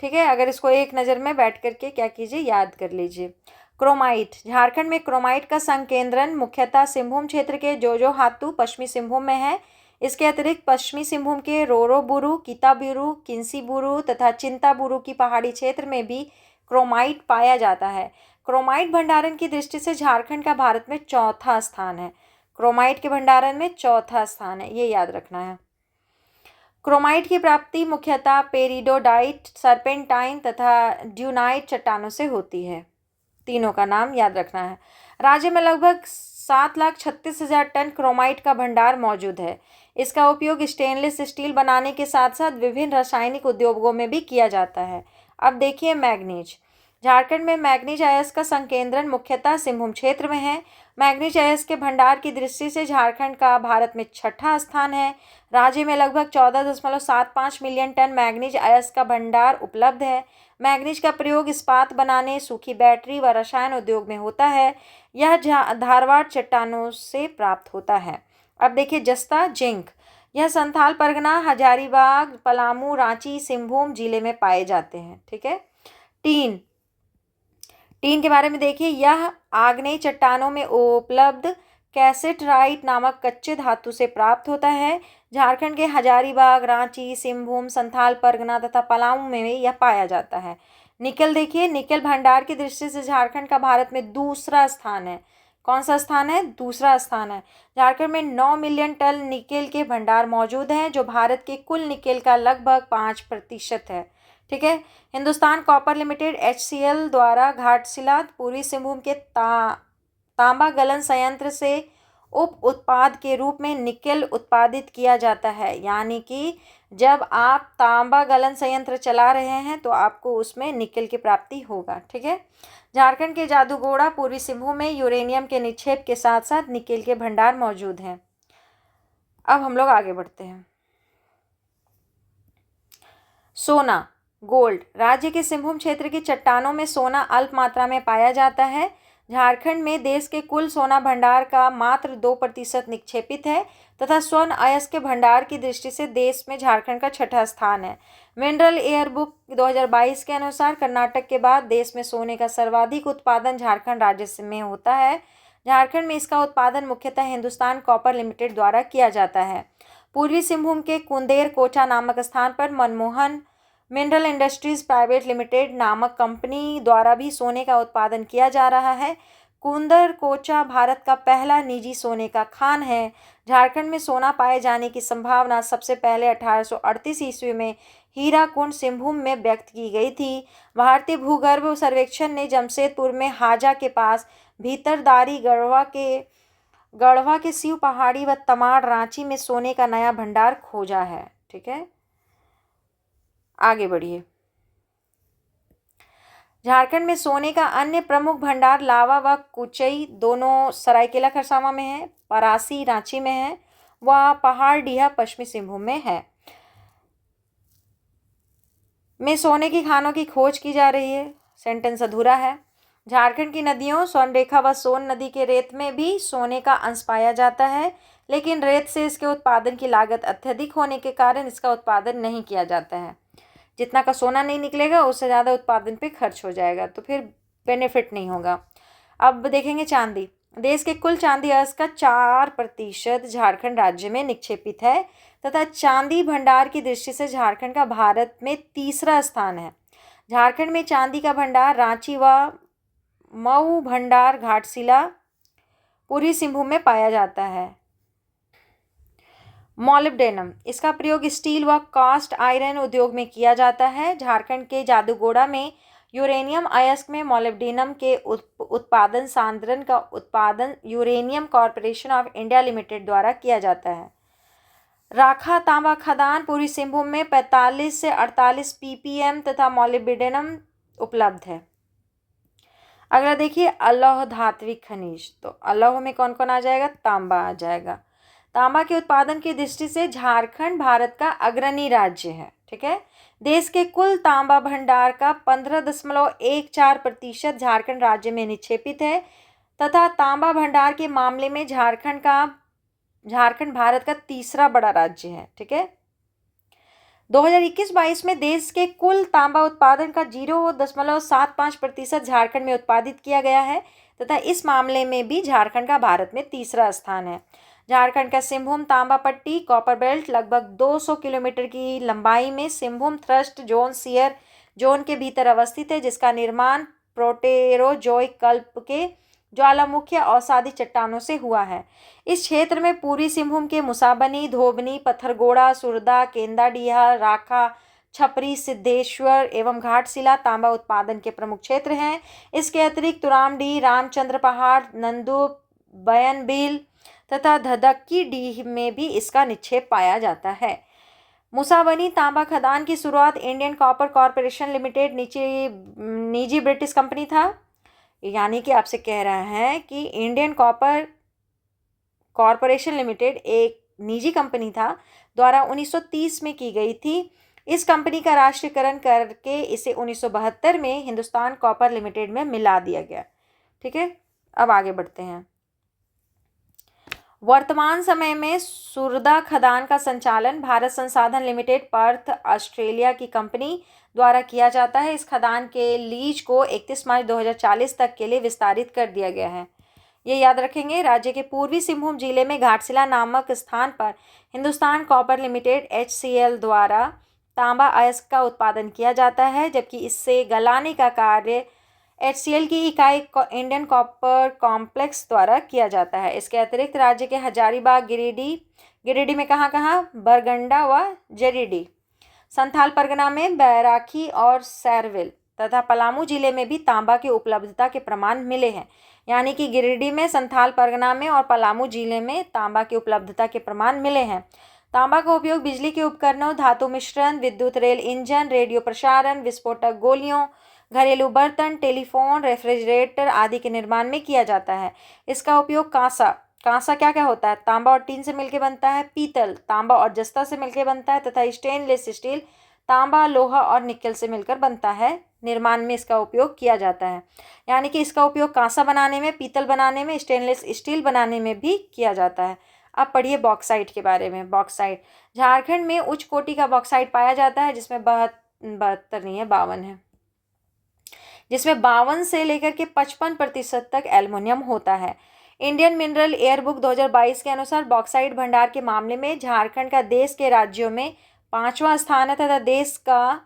ठीक है, अगर इसको एक नज़र में बैठ करके क्या कीजिए, याद कर लीजिए। क्रोमाइट। झारखंड में क्रोमाइट का संकेंद्रण मुख्यतः सिंहभूम क्षेत्र के जोजोहातु पश्चिमी सिंहभूम में है। इसके अतिरिक्त पश्चिमी सिंहभूम के रोरोबुरु, किताबुरु, किंसीबुरु तथा चिंताबुरु की पहाड़ी क्षेत्र में भी क्रोमाइट पाया जाता है। क्रोमाइट भंडारण की दृष्टि से झारखंड का भारत में चौथा स्थान है। क्रोमाइट के भंडारण में चौथा स्थान है, ये याद रखना है। क्रोमाइट की प्राप्ति मुख्यतः पेरिडोडाइट, सर्पेंटाइन तथा ड्यूनाइट चट्टानों से होती है। तीनों का नाम याद रखना है। राज्य में लगभग 7,36,000 टन क्रोमाइट का भंडार मौजूद है। इसका उपयोग स्टेनलेस स्टील बनाने के साथ साथ विभिन्न रासायनिक उद्योगों में भी किया जाता है। अब देखिए मैग्नीज। झारखंड में मैग्नीज अयस्क का संकेंद्रण मुख्यतः सिंहभूम क्षेत्र में है। मैग्नीज अयस्क के भंडार की दृष्टि से झारखंड का भारत में छठा स्थान है। राज्य में लगभग 14.75 मिलियन टन मैग्नीज अयस्क का भंडार उपलब्ध है। मैग्नीज का प्रयोग इस्पात बनाने, सूखी बैटरी व रसायन उद्योग में होता है। यह धारवाड़ चट्टानों से प्राप्त होता है। अब देखिए जस्ता जिंक। यह संथाल परगना, हजारीबाग, पलामू, रांची, सिंहभूम जिले में पाए जाते हैं। ठीक है। टीन के बारे में देखिए, यह आग्नेय चट्टानों में उपलब्ध कैसेटराइट नामक कच्चे धातु से प्राप्त होता है। झारखंड के हजारीबाग, रांची, सिंहभूम, संथाल परगना तथा पलामू में यह पाया जाता है। निकल देखिए, निकल भंडार की दृष्टि से झारखंड का भारत में दूसरा स्थान है। कौन सा स्थान है? दूसरा स्थान है। झारखंड में 9 मिलियन टन निकेल के भंडार मौजूद हैं, जो भारत के कुल निकेल का लगभग 5% है। ठीक है। हिंदुस्तान कॉपर लिमिटेड HCL द्वारा घाटशिला, पूर्वी सिंहभूम के तांबा गलन संयंत्र से उप उत्पाद के रूप में निकेल उत्पादित किया जाता है। यानी कि जब आप तांबा गलन संयंत्र चला रहे हैं तो आपको उसमें निकेल की प्राप्ति होगा। ठीक है। झारखंड के जादूगोड़ा, पूर्वी सिंहभूम में यूरेनियम के निक्षेप के साथ साथ निकेल के भंडार मौजूद हैं। अब हम लोग आगे बढ़ते हैं। सोना, गोल्ड। राज्य के सिंहभूम क्षेत्र की चट्टानों में सोना अल्प मात्रा में पाया जाता है। झारखंड में देश के कुल सोना भंडार का मात्र 2% निक्षेपित है तथा स्वर्ण अयस्क के भंडार की दृष्टि से देश में झारखंड का छठा स्थान है। मिनरल एयर बुक 2022 के अनुसार कर्नाटक के बाद देश में सोने का सर्वाधिक उत्पादन झारखंड राज्य में होता है। झारखंड में इसका उत्पादन मुख्यतः हिंदुस्तान कॉपर लिमिटेड द्वारा किया जाता है। पूर्वी सिंहभूम के कुंदेर कोचा नामक स्थान पर Manmohan mineral industries private limited नामक कंपनी द्वारा भी सोने का उत्पादन किया जा रहा है। कुंदर कोचा भारत का पहला निजी सोने का खान है। झारखंड में सोना पाए जाने की संभावना सबसे पहले 1838 ईस्वी में हीराकुंड सिंहभूम में व्यक्त की गई थी। भारतीय भूगर्भ सर्वेक्षण ने जमशेदपुर में हाजा के पास भीतरदारी, गढ़वा के शिव पहाड़ी व तमाड़, रांची में सोने का नया भंडार खोजा है। ठीक है, आगे बढ़िए। झारखंड में सोने का अन्य प्रमुख भंडार लावा व कुचई दोनों सरायकेला खरसावां में है, परासी रांची में है व पहाड़डीहा पश्चिमी सिंहभूम में है। में सोने की खानों की खोज की जा रही है। सेंटेंस अधूरा है। झारखंड की नदियों स्वर्णरेखा व सोन नदी के रेत में भी सोने का अंश पाया जाता है, लेकिन रेत से इसके उत्पादन की लागत अत्यधिक होने के कारण इसका उत्पादन नहीं किया जाता है। जितना का सोना नहीं निकलेगा उससे ज़्यादा उत्पादन पे खर्च हो जाएगा, तो फिर बेनिफिट नहीं होगा। अब देखेंगे चांदी। देश के कुल चांदी अयस्क का 4% झारखंड राज्य में निक्षेपित है तथा चांदी भंडार की दृष्टि से झारखंड का भारत में तीसरा स्थान है। झारखंड में चांदी का भंडार रांची व मऊ भंडार घाटशिला, पूर्वी सिंहभूम में पाया जाता है। मॉलिब्डेनम, इसका प्रयोग स्टील व कास्ट आयरन उद्योग में किया जाता है। झारखंड के जादूगोड़ा में यूरेनियम अयस्क में मॉलिब्डेनम के उत्पादन सांद्रण का उत्पादन uranium corporation of India limited द्वारा किया जाता है। राखा तांबा खदान पूर्वी सिंहभूम में 45 से 48 ppm तथा मॉलिब्डेनम उपलब्ध है। अगला देखिए अलौह धात्विक खनिज, तो अलौह में कौन कौन आ जाएगा? तांबा आ जाएगा। तांबा के उत्पादन की दृष्टि से झारखंड भारत का अग्रणी राज्य है। ठीक है, देश के कुल तांबा भंडार का 15.14% झारखंड राज्य में निक्षेपित है तथा तांबा भंडार के मामले में झारखंड भारत का तीसरा बड़ा राज्य है। ठीक है, 2021-22 में देश के कुल तांबा उत्पादन का 0.75% झारखंड में उत्पादित किया गया है तथा इस मामले में भी झारखंड का भारत में तीसरा स्थान है। झारखंड का सिंहभूम तांबा पट्टी कॉपर बेल्ट लगभग 200 किलोमीटर की लंबाई में Singhbhum thrust zone shear zone के भीतर अवस्थित है, जिसका निर्माण प्रोटेरोजोइक कल्प के ज्वालामुखी अवसादी चट्टानों से हुआ है। इस क्षेत्र में पूर्वी सिंहभूम के मुसाबनी, धोबनी, पत्थरगोड़ा, सुरदा, केंदाडीहा, राखा, छपरी, सिद्धेश्वर एवं घाटशिला तांबा उत्पादन के प्रमुख क्षेत्र हैं। इसके अतिरिक्त तुरामडीह, रामचंद्र पहाड़, नंदू, बयनबिल तथा धधक्की डीह में भी इसका निक्षेप पाया जाता है। मुसाबनी तांबा खदान की शुरुआत इंडियन कॉपर कॉरपोरेशन लिमिटेड निजी ब्रिटिश कंपनी था, यानी कि आपसे कह रहा है कि इंडियन कॉपर कॉरपोरेशन लिमिटेड एक निजी कंपनी था द्वारा 1930 में की गई थी। इस कंपनी का राष्ट्रीयकरण करके इसे 1972 में हिंदुस्तान कॉपर लिमिटेड में मिला दिया गया। ठीक है, अब आगे बढ़ते हैं। वर्तमान समय में सुरदा खदान का संचालन भारत संसाधन लिमिटेड पर्थ ऑस्ट्रेलिया की कंपनी द्वारा किया जाता है। इस खदान के लीज को 31 मार्च 2040 तक के लिए विस्तारित कर दिया गया है। ये याद रखेंगे, राज्य के पूर्वी सिंहभूम जिले में घाटशिला नामक स्थान पर हिंदुस्तान कॉपर लिमिटेड HCL द्वारा तांबा अयस्क का उत्पादन किया जाता है, जबकि इससे गलाने का कार्य HCL की इकाई इंडियन कॉपर कॉम्प्लेक्स द्वारा किया जाता है। इसके अतिरिक्त राज्य के हजारीबाग, गिरिडीह में कहाँ बरगंडा व जरीडीह, संथाल परगना में बैराखी और सैरविल तथा पलामू जिले में भी तांबा की उपलब्धता के प्रमाण मिले हैं। यानी कि गिरिडीह में, संथाल परगना में और पलामू जिले में तांबा की उपलब्धता के प्रमाण मिले हैं। तांबा का उपयोग बिजली के उपकरणों, धातु मिश्रण, विद्युत रेल इंजन, रेडियो प्रसारण, विस्फोटक गोलियों, घरेलू बर्तन, टेलीफोन, रेफ्रिजरेटर आदि के निर्माण में किया जाता है। इसका उपयोग कांसा क्या क्या होता है? तांबा और टीन से मिलकर बनता है। पीतल तांबा और जस्ता से मिलकर बनता है तथा स्टेनलेस स्टील तांबा, लोहा और निकेल से मिलकर बनता है। निर्माण में इसका उपयोग किया जाता है, यानी कि इसका उपयोग कांसा बनाने में, पीतल बनाने में, स्टेनलेस स्टील बनाने में भी किया जाता है। अब पढ़िए बॉक्साइट के बारे में। बॉक्साइट, झारखंड में उच्च कोटि का बॉक्साइट पाया जाता है, जिसमें 52 है, जिसमें 52 से लेकर के 55% तक एल्युमिनियम होता है। इंडियन मिनरल एयरबुक 2022 के अनुसार बॉक्साइट भंडार के मामले में झारखंड का देश के राज्यों में 5वां स्थान है तथा देश का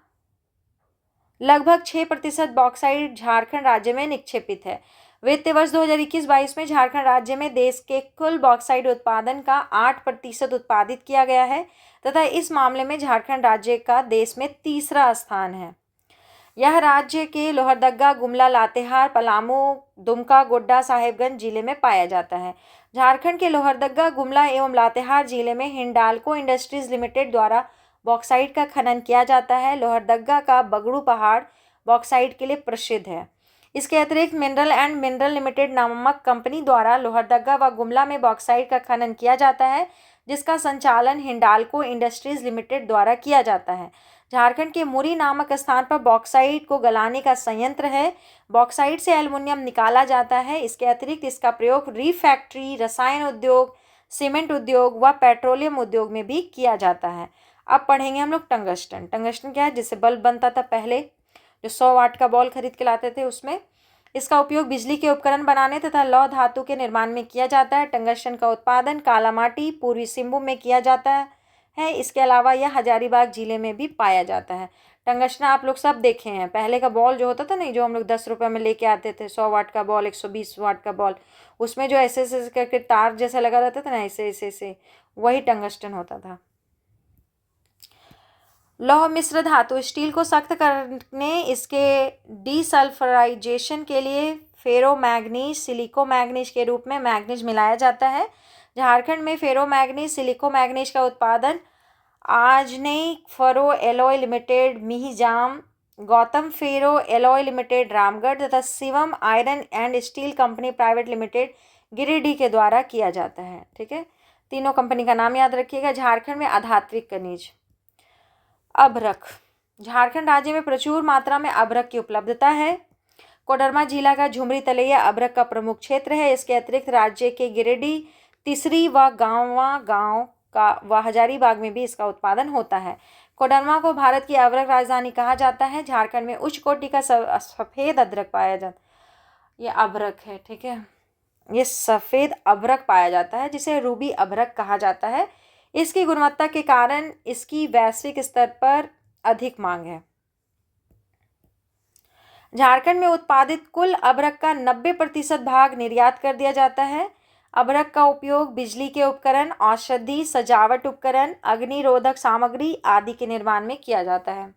लगभग 6% बॉक्साइट झारखंड राज्य में निक्षेपित है। वित्तीय वर्ष 2021-22 में झारखंड राज्य में देश के कुल बॉक्साइट उत्पादन का 8% उत्पादित किया गया है तथा इस मामले में झारखंड राज्य का देश में तीसरा स्थान है। यह राज्य के लोहरदगा, गुमला, लातेहार, पलामू, दुमका, गोड्डा, साहेबगंज जिले में पाया जाता है। झारखंड के लोहरदगा, गुमला एवं लातेहार जिले में हिंडाल्को इंडस्ट्रीज लिमिटेड द्वारा बॉक्साइट का खनन किया जाता है। लोहरदगा का बगड़ू पहाड़ बॉक्साइट के लिए प्रसिद्ध है। इसके अतिरिक्त मिनरल एंड मिनरल लिमिटेड नामक कंपनी द्वारा लोहरदगा व गुमला में बॉक्साइट का खनन किया जाता है, जिसका संचालन हिंडाल्को इंडस्ट्रीज लिमिटेड द्वारा किया जाता है। झारखंड के मुरी नामक स्थान पर बॉक्साइट को गलाने का संयंत्र है। बॉक्साइट से एल्युमिनियम निकाला जाता है। इसके अतिरिक्त इसका प्रयोग रिफैक्ट्री, रसायन उद्योग, सीमेंट उद्योग व पेट्रोलियम उद्योग में भी किया जाता है। अब पढ़ेंगे हम लोग टंगस्टन। टंगस्टन क्या है? जिससे बल्ब बनता था पहले, जो 100 वाट का बॉल खरीद के लाते थे उसमें। इसका उपयोग बिजली के उपकरण बनाने तथा लौह धातु के निर्माण में किया जाता है। टंगस्टन का उत्पादन कालामाटी, पूर्वी सिंहभूम में किया जाता है। इसके अलावा यह हजारीबाग जिले में भी पाया जाता है। टंगस्टन आप लोग सब देखे हैं। पहले का बॉल जो होता था नहीं, जो हम लोग 10 रुपये में लेके आते थे, 100 वाट का बॉल, 120 वाट का बॉल, उसमें जो ऐसे ऐसे करके तार जैसा लगा रहता था ना, ऐसे ऐसे ऐसे, वही टंगस्टन होता था। लौह मिश्र धातु, स्टील को सख्त करने, इसके डीसल्फराइजेशन के लिए फेरोमैग्नीज, सिलिकोमैग्नीज के रूप में मैग्नीज मिलाया जाता है। झारखंड में फेरोमैग्नीज, सिलिकोमैग्नीज का उत्पादन आजनई ferro alloy limited, Mihijam Gautam ferro alloy limited Ramgarh तथा Shivam iron and steel company private limited Giridih के द्वारा किया जाता है। ठीक है, तीनों कंपनी का नाम याद रखिएगा। झारखंड में आधात्विक खनिज अभ्रक। झारखंड राज्य में प्रचुर मात्रा में अभ्रक की उपलब्धता है। कोडरमा जिला का झुमरी तलैया अभ्रक का प्रमुख क्षेत्र है। इसके अतिरिक्त राज्य के गिरिडीह, तिसरी व गांव का व हजारीबाग में भी इसका उत्पादन होता है। कोडरमा को भारत की अभ्रक राजधानी कहा जाता है। झारखंड में उच्च कोटि का सफ़ेद अदरक पाया जाता है। ये अभ्रक है, ठीक है, ये सफ़ेद अभ्रक पाया जाता है जिसे रूबी अभ्रक कहा जाता है। इसकी गुणवत्ता के कारण इसकी वैश्विक स्तर पर अधिक मांग है। झारखंड में उत्पादित कुल अभ्रक का 90% भाग निर्यात कर दिया जाता है। अभ्रक का उपयोग बिजली के उपकरण, औषधि, सजावट उपकरण, अग्निरोधक सामग्री आदि के निर्माण में किया जाता है।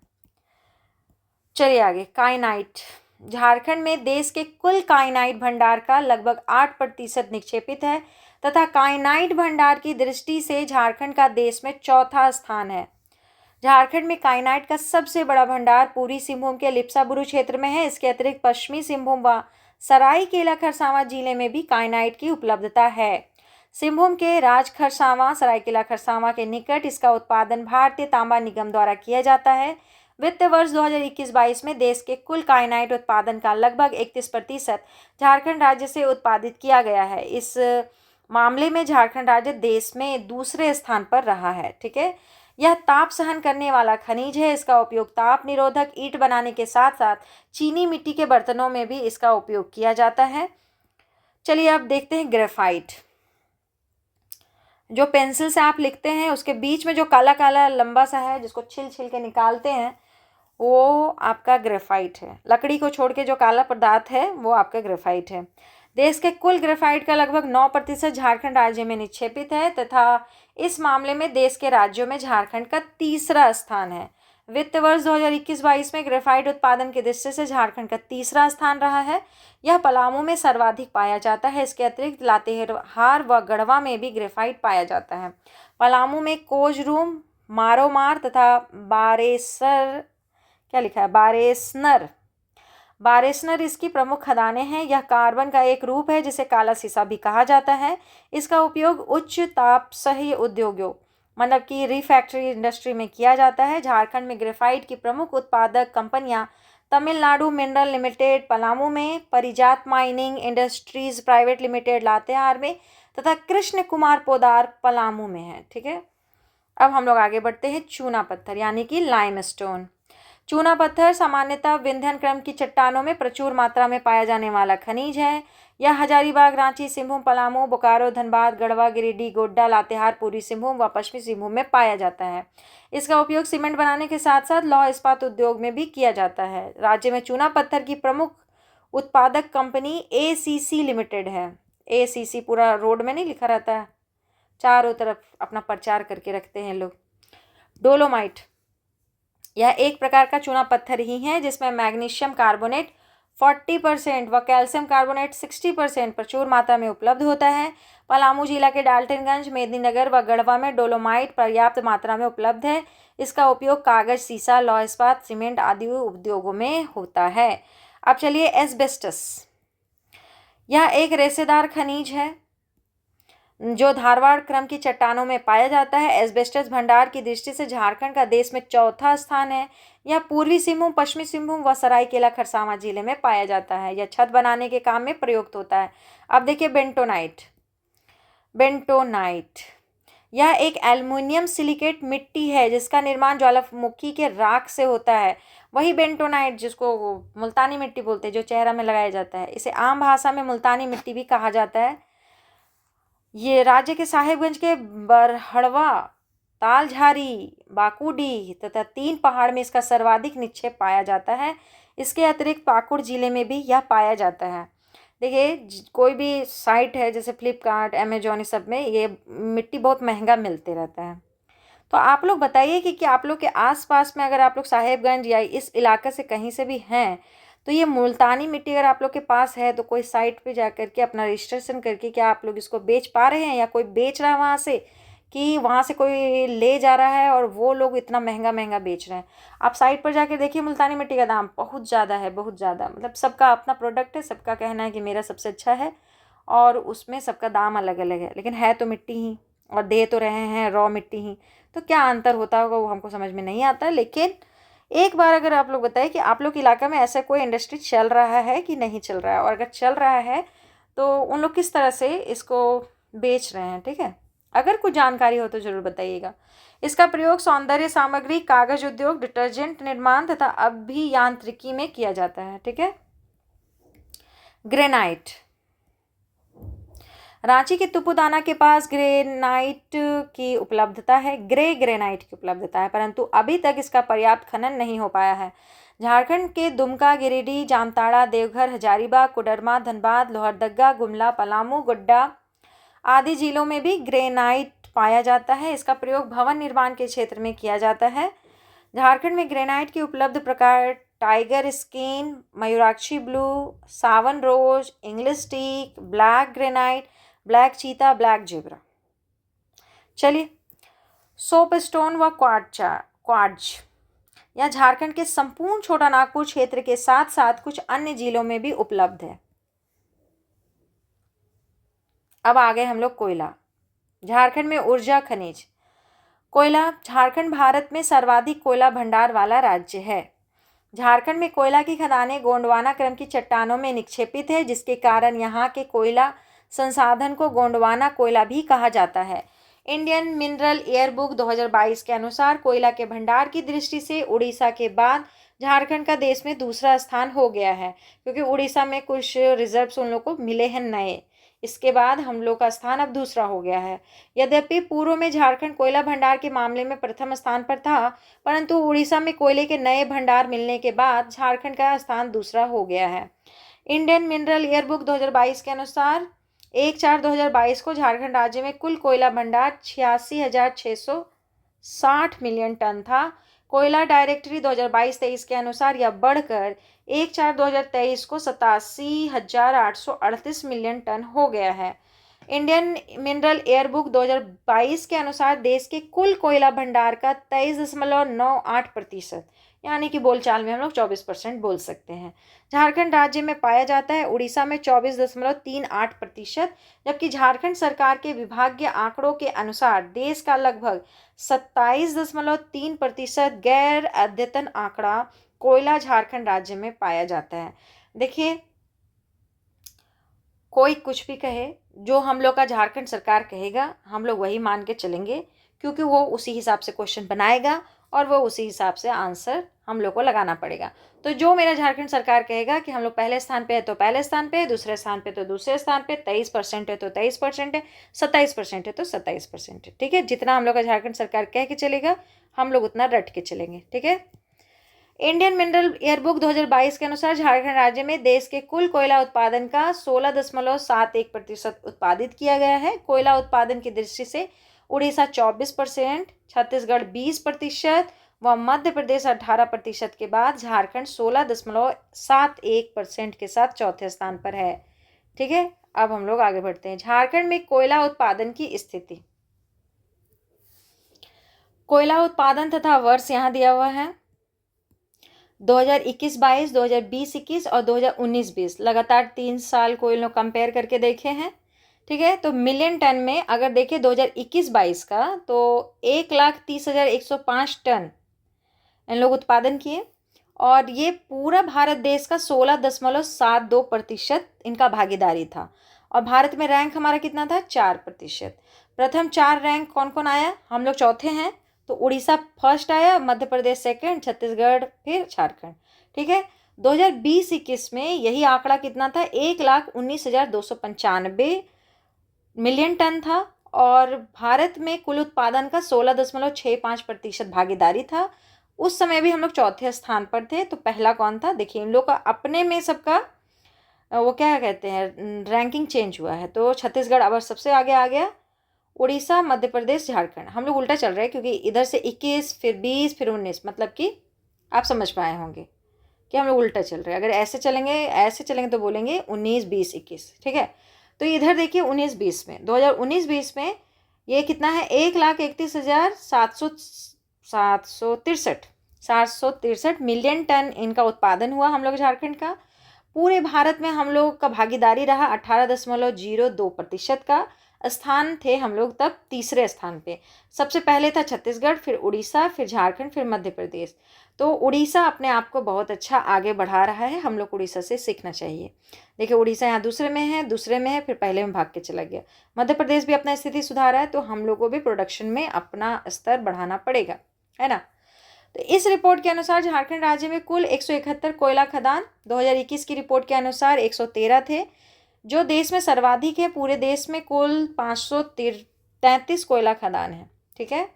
चलिए आगे, काइनाइट। झारखंड में देश के कुल काइनाइट भंडार का लगभग 8% निक्षेपित है तथा काइनाइट भंडार की दृष्टि से झारखंड का देश में चौथा स्थान है। झारखंड में काइनाइट का सबसे बड़ा भंडार पूर्वी सिंहभूम के लिप्साबुरु क्षेत्र में है। इसके अतिरिक्त पश्चिमी सिंहभूम व सरायकेला खरसावां जिले में भी काइनाइट की उपलब्धता है। सिंहभूम के राजखरसावां, सरायकेला खरसावां के निकट इसका उत्पादन भारतीय तांबा निगम द्वारा किया जाता है। वित्त वर्ष 2021-22 में देश के कुल काइनाइट उत्पादन का लगभग 31% झारखंड राज्य से उत्पादित किया गया है। इस मामले में झारखंड राज्य देश में दूसरे स्थान पर रहा है। ठीक है, यह ताप सहन करने वाला खनिज है। इसका उपयोग ताप निरोधक ईंट बनाने के साथ साथ चीनी मिट्टी के बर्तनों में भी इसका उपयोग किया जाता है। चलिए अब देखते हैं ग्रेफाइट। जो पेंसिल से आप लिखते हैं उसके बीच में जो काला काला लंबा सा है जिसको छिल छिल के निकालते हैं वो आपका ग्रेफाइट है। लकड़ी को छोड़ के जो काला पदार्थ है वो आपका ग्रेफाइट है। देश के कुल ग्रेफाइट का लगभग 9% झारखंड राज्य में निक्षेपित है तथा इस मामले में देश के राज्यों में झारखंड का तीसरा स्थान है। वित्त वर्ष 2021-22 में ग्रेफाइट उत्पादन की दृष्टि से झारखंड का तीसरा स्थान रहा है। यह पलामू में सर्वाधिक पाया जाता है। इसके अतिरिक्त लातेहार व गढ़वा में भी ग्रेफाइट पाया जाता है। पलामू में कोजरूम, मारोमार तथा बारेसनर इसकी प्रमुख खदानें हैं। यह कार्बन का एक रूप है जिसे काला सीसा भी कहा जाता है। इसका उपयोग उच्च ताप सही उद्योगों मतलब कि रिफैक्ट्री इंडस्ट्री में किया जाता है। झारखंड में ग्रेफाइट की प्रमुख उत्पादक कंपनियां तमिलनाडु मिनरल लिमिटेड पलामू में, Parijat mining industries private limited Latehar में तथा कृष्ण कुमार पोदार पलामू में है। ठीक है, अब हम लोग आगे बढ़ते हैं। चूना पत्थर यानी कि लाइमस्टोन। चूना पत्थर सामान्यतः विंध्य क्रम की चट्टानों में प्रचुर मात्रा में पाया जाने वाला खनिज है। यह हजारीबाग, रांची, सिंहभूम, पलामू, बोकारो, धनबाद, गढ़वा, गिरिडीह, गोड्डा, लातेहार, पूर्वी सिंहभूम व पश्चिमी सिंहभूम में पाया जाता है। इसका उपयोग सीमेंट बनाने के साथ साथ लौह इस्पात उद्योग में भी किया जाता है। राज्य में चूना पत्थर की प्रमुख उत्पादक कंपनी ACC लिमिटेड है। ACC पूरा रोड में नहीं लिखा रहता है, चारों तरफ अपना प्रचार करके रखते हैं लोग। डोलोमाइट, यह एक प्रकार का चूना पत्थर ही है जिसमें मैग्नीशियम कार्बोनेट 40% व कैल्शियम कार्बोनेट 60% प्रचुर मात्रा में उपलब्ध होता है। पलामू जिला के डाल्टनगंज, मेदिनीनगर व गढ़वा में डोलोमाइट पर्याप्त मात्रा में उपलब्ध है। इसका उपयोग कागज, सीसा, लौह इस्पात, सीमेंट आदि उद्योगों में होता है। अब चलिए एस्बेस्टस। यह एक रेशेदार खनिज है जो धारवाड़ क्रम की चट्टानों में पाया जाता है। एस्बेस्टस भंडार की दृष्टि से झारखंड का देश में चौथा स्थान है। यह पूर्वी सिंहभूम, पश्चिमी सिंहभूम व सरायकेला खरसावां जिले में पाया जाता है। यह छत बनाने के काम में प्रयुक्त होता है। अब देखिए बेंटोनाइट, यह एक एल्युमिनियम सिलिकेट मिट्टी है जिसका निर्माण ज्वालामुखी के राख से होता है। वही बेंटोनाइट जिसको मुल्तानी मिट्टी बोलते हैं, जो चेहरा में लगाया जाता है, इसे आम भाषा में मुल्तानी मिट्टी भी कहा जाता है। ये राज्य के साहेबगंज के बरहड़वा, तालझारी, बाकुडी तथा 3 पहाड़ में इसका सर्वाधिक निक्षेप पाया जाता है। इसके अतिरिक्त पाकुड़ जिले में भी यह पाया जाता है। देखिए कोई भी साइट है जैसे फ्लिपकार्ट, अमेजोन, इस सब में ये मिट्टी बहुत महंगा मिलते रहता है। तो आप लोग बताइए कि आप लोग के आसपास में अगर आप लोग साहेबगंज या इस इलाके से कहीं से भी हैं तो ये मुल्तानी मिट्टी अगर आप लोग के पास है तो कोई साइट पे जा करके अपना रजिस्ट्रेशन करके क्या आप लोग इसको बेच पा रहे हैं या कोई बेच रहा है वहाँ से, कि वहाँ से कोई ले जा रहा है और वो लोग इतना महंगा महंगा बेच रहे हैं। आप साइट पर जाके देखिए, मुल्तानी मिट्टी का दाम बहुत ज़्यादा है, बहुत ज़्यादा। मतलब सबका अपना प्रोडक्ट है, सबका कहना है कि मेरा सबसे अच्छा है और उसमें सबका दाम अलग अलग है, लेकिन है तो मिट्टी ही और दे तो रहे हैं रॉ मिट्टी ही। तो क्या अंतर होता होगा वो हमको समझ में नहीं आता। लेकिन एक बार अगर आप लोग बताएं कि आप लोग के इलाका में ऐसा कोई इंडस्ट्री चल रहा है कि नहीं चल रहा है, और अगर चल रहा है तो उन लोग किस तरह से इसको बेच रहे हैं। ठीक है, अगर कुछ जानकारी हो तो ज़रूर बताइएगा। इसका प्रयोग सौंदर्य सामग्री, कागज उद्योग, डिटर्जेंट निर्माण तथा अभियांत्रिकी में किया जाता है। ठीक है। ग्रेनाइट, रांची के तुपुदाना के पास ग्रेनाइट की उपलब्धता है, ग्रेनाइट की उपलब्धता है, परंतु अभी तक इसका पर्याप्त खनन नहीं हो पाया है। झारखंड के दुमका, गिरिडीह, जामताड़ा, देवघर, हजारीबाग, कोडरमा, धनबाद, लोहरदगा, गुमला, पलामू, गोड्डा आदि जिलों में भी ग्रेनाइट पाया जाता है। इसका प्रयोग भवन निर्माण के क्षेत्र में किया जाता है। झारखंड में ग्रेनाइट के उपलब्ध प्रकार tiger skin, Mayurakshi blue, Sawan rose, English teak, black granite, black cheetah, black zebra. चलिए, सोप स्टोन व क्वार्ट्ज यह झारखंड के संपूर्ण छोटा नागपुर क्षेत्र के साथ साथ कुछ अन्य जिलों में भी उपलब्ध है। अब आ गए हम लोग कोयला। झारखंड में ऊर्जा खनिज। कोयला, झारखंड भारत में सर्वाधिक कोयला भंडार वाला राज्य है। झारखंड में कोयला की खदानें गोंडवाना क्रम की चट्टानों में निक्षेपित है, जिसके कारण यहाँ के कोयला संसाधन को गोंडवाना कोयला भी कहा जाता है। इंडियन मिनरल एयरबुक 2022 के अनुसार कोयला के भंडार की दृष्टि से उड़ीसा के बाद झारखंड का देश में दूसरा स्थान हो गया है, क्योंकि उड़ीसा में कुछ रिजर्व्स उन लोग को मिले हैं नए। इसके बाद हम लोग का स्थान अब दूसरा हो गया है। यद्यपि पूर्व में झारखंड कोयला भंडार के मामले में प्रथम स्थान पर था, परंतु उड़ीसा में कोयले के नए भंडार मिलने के बाद झारखंड का स्थान दूसरा हो गया है। इंडियन मिनरल ईयरबुक 2022 के अनुसार 1/4/2022 को झारखंड राज्य में कुल कोयला भंडार 86,660 मिलियन टन था। कोयला डायरेक्टरी 2022-23 के अनुसार यह बढ़कर 1/4/2023 को 87,838 मिलियन टन हो गया है। इंडियन मिनरल एयरबुक 2022 के अनुसार देश के कुल कोयला भंडार का 23.98%, यानी कि बोलचाल में हम लोग 24% बोल सकते हैं, झारखंड राज्य में पाया जाता है। उड़ीसा में 24.38%, जबकि झारखंड सरकार के विभागीय आंकड़ों के अनुसार देश का लगभग 27.3% गैर अद्यतन आंकड़ा कोयला झारखंड राज्य में पाया जाता है। देखिए, कोई कुछ भी कहे, जो हम लोग का झारखंड सरकार कहेगा हम लोग वही मान के चलेंगे, क्योंकि वो उसी हिसाब से क्वेश्चन बनाएगा और वो उसी हिसाब से आंसर हम लोग को लगाना पड़ेगा। तो जो मेरा झारखंड सरकार कहेगा कि हम लोग पहले स्थान पे है तो पहले स्थान पे, दूसरे स्थान पे तो दूसरे स्थान पे, 23% है तो 23% है, 27% है तो 27% है। ठीक है, जितना हम लोग का झारखंड सरकार कह के चलेगा हम लोग उतना रट के चलेंगे। ठीक है। इंडियन मिनरल ईयरबुक 2022 के अनुसार झारखंड राज्य में देश के कुल कोयला उत्पादन का 16.71% उत्पादित किया गया है। कोयला उत्पादन की दृष्टि से उड़ीसा 24%, छत्तीसगढ़ 20% व मध्य प्रदेश 18% के बाद झारखंड 16.71% के साथ चौथे स्थान पर है। ठीक है, अब हम लोग आगे बढ़ते हैं। झारखंड में कोयला उत्पादन की स्थिति। कोयला उत्पादन तथा वर्ष यहाँ दिया हुआ है, 2021-22, 2020-21 और 2019-20, लगातार 3 साल को इन लोग कंपेयर करके देखे हैं। ठीक है, तो मिलियन टन में अगर देखें 2021-22 का तो 1,30,105 टन इन लोग उत्पादन किए, और ये पूरा भारत देश का 16.72% इनका भागीदारी था। और भारत में रैंक हमारा कितना था? 4%। प्रथम 4 रैंक कौन कौन आया? हम लोग चौथे हैं, तो उड़ीसा फर्स्ट आया, मध्य प्रदेश सेकंड, छत्तीसगढ़, फिर झारखंड। ठीक है, 2020-21 में यही आंकड़ा कितना था? 1,19,295 मिलियन टन था, और भारत में कुल उत्पादन का 16.65% भागीदारी था। उस समय भी हम लोग चौथे स्थान पर थे। तो पहला कौन था? देखिए, इन लोग का अपने में सबका वो क्या कहते हैं, रैंकिंग चेंज हुआ है। तो छत्तीसगढ़ अब सबसे आगे आ गया, उड़ीसा, मध्य प्रदेश, झारखंड। हम लोग उल्टा चल रहे हैं, क्योंकि इधर से 21, फिर 20, फिर 19, मतलब कि आप समझ पाए होंगे कि हम लोग उल्टा चल रहे हैं। अगर ऐसे चलेंगे तो बोलेंगे 19, 20, 21। ठीक है, तो इधर देखिए 19-20 में 2019-20 में ये कितना है, 1,31,763 मिलियन टन इनका उत्पादन हुआ हम लोग झारखंड का। पूरे भारत में हम लोग का भागीदारी रहा 18.02% का। स्थान थे हम लोग तब तीसरे स्थान पे। सबसे पहले था छत्तीसगढ़, फिर उड़ीसा, फिर झारखंड, फिर मध्य प्रदेश। तो उड़ीसा अपने आप को बहुत अच्छा आगे बढ़ा रहा है, हम लोग उड़ीसा से सीखना चाहिए। देखिए उड़ीसा यहाँ दूसरे में है, फिर पहले में भाग के चला गया। मध्य प्रदेश भी अपना स्थिति सुधारा है, तो हम लोग को भी प्रोडक्शन में अपना स्तर बढ़ाना पड़ेगा, है ना। तो इस रिपोर्ट के अनुसार झारखंड राज्य में कुल 171 कोयला खदान 2021 की रिपोर्ट के अनुसार 113 थे, जो देश में सर्वाधिक है। पूरे देश में कुल 533 कोयला खदान है, ठीक है।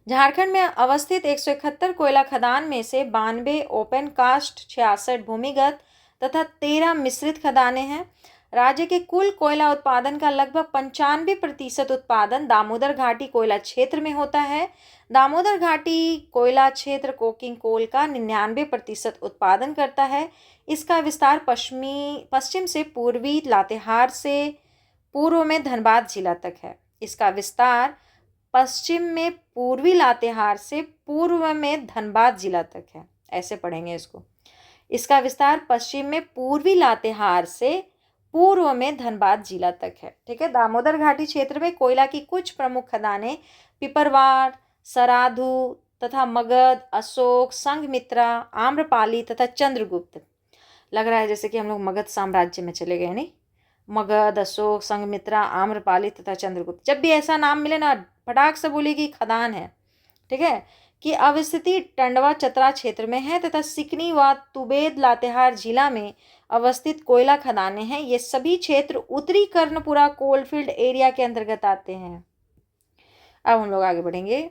झारखंड में अवस्थित 171 कोयला खदान में से 92 ओपन कास्ट, 66 भूमिगत तथा 13 मिश्रित खदानें हैं। राज्य के कुल कोयला उत्पादन का लगभग 95% उत्पादन दामोदर घाटी कोयला क्षेत्र में होता है। दामोदर घाटी कोयला क्षेत्र कोकिंग कोल का 99% उत्पादन करता है। इसका विस्तार पश्चिम से पूर्वी लातेहार से पूर्व में धनबाद जिला तक है। इसका विस्तार पश्चिम में पूर्वी लातेहार से पूर्व में धनबाद जिला तक है, ऐसे पढ़ेंगे इसको। इसका विस्तार पश्चिम में पूर्वी लातेहार से पूर्व में धनबाद जिला तक है, ठीक है। दामोदर घाटी क्षेत्र में कोयला की कुछ प्रमुख खदानें पिपरवार, सराधु तथा मगध, अशोक, संघमित्रा, आम्रपाली तथा चंद्रगुप्त। लग रहा है जैसे कि हम लोग मगध साम्राज्य में चले गए, नहीं। मगध, अशोक, संघमित्रा, आम्रपाली तथा चंद्रगुप्त। जब भी ऐसा नाम मिले ना, फटाक से बोलिए कि खदान है, ठीक है। कि अवस्थिति टंडवा चतरा क्षेत्र में है तथा सिकनी व तुबेद लातेहार जिला में अवस्थित कोयला खदानें हैं। ये सभी क्षेत्र उत्तरी कर्णपुरा कोलफील्ड एरिया के अंतर्गत आते हैं। अब हम लोग आगे बढ़ेंगे।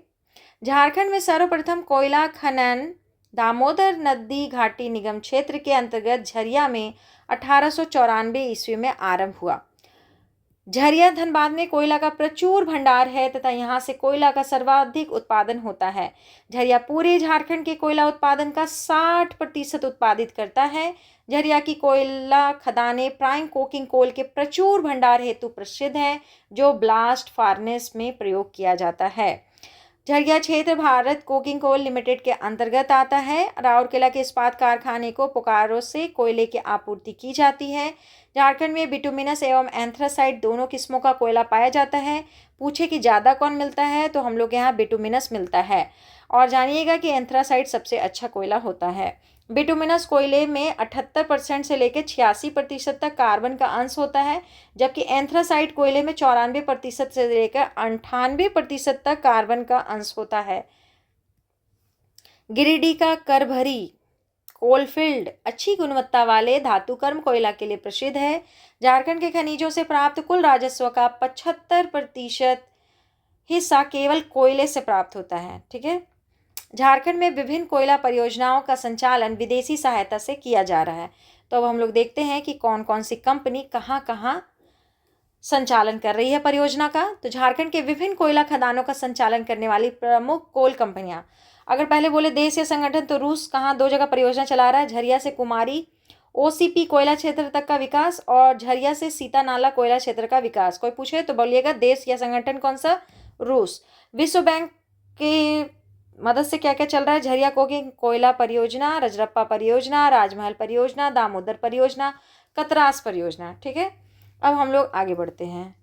झारखंड में सर्वप्रथम कोयला खनन दामोदर नदी घाटी निगम क्षेत्र के अंतर्गत झरिया में 1894 ईस्वी में आरंभ हुआ। झरिया धनबाद में कोयला का प्रचुर भंडार है तथा यहाँ से कोयला का सर्वाधिक उत्पादन होता है। झरिया पूरे झारखंड के कोयला उत्पादन का 60% उत्पादित करता है। झरिया की कोयला खदानें प्राइम कोकिंग कोल के प्रचुर भंडार हेतु प्रसिद्ध हैं, जो ब्लास्ट फार्नेस में प्रयोग किया जाता है। झरिया क्षेत्र भारत कोकिंग कोल लिमिटेड के अंतर्गत आता है। राउरकेला के इस्पात कारखाने को बोकारो से कोयले की आपूर्ति की जाती है। झारखंड में बिटुमिनस एवं एंथ्रासाइट दोनों किस्मों का कोयला पाया जाता है। पूछे कि ज़्यादा कौन मिलता है, तो हम लोग यहाँ बिटुमिनस मिलता है। और जानिएगा कि एंथ्रासाइट सबसे अच्छा कोयला होता है। बिटुमिनस कोयले में 78% से लेकर 86% तक कार्बन का अंश होता है, जबकि एंथ्रासाइट कोयले में 94% से लेकर 98% तक कार्बन का अंश होता है। गिरिडीह का करभरी कोलफील्ड अच्छी गुणवत्ता वाले धातुकर्म कोयला के लिए प्रसिद्ध है। झारखंड के खनिजों से प्राप्त कुल राजस्व का 75% हिस्सा केवल कोयले से प्राप्त होता है, ठीक है। झारखंड में विभिन्न कोयला परियोजनाओं का संचालन विदेशी सहायता से किया जा रहा है। तो अब हम लोग देखते हैं कि कौन कौन सी कंपनी कहाँ कहाँ संचालन कर रही है परियोजना का। तो झारखंड के विभिन्न कोयला खदानों का संचालन करने वाली प्रमुख कोल कंपनियां, अगर पहले बोले देश या संगठन, तो रूस कहाँ 2 जगह परियोजना चला रहा है। झरिया से कुमारी OCP कोयला क्षेत्र तक का विकास और झरिया से सीता नाला कोयला क्षेत्र का विकास। कोई पूछे तो बोलिएगा देश या संगठन कौन सा, रूस। विश्व बैंक के मदद से क्या क्या चल रहा है, झरिया कोकिंग कोयला परियोजना, रजरप्पा परियोजना, राजमहल परियोजना, दामोदर परियोजना, कतरास परियोजना, ठीक है। अब हम लोग आगे बढ़ते हैं।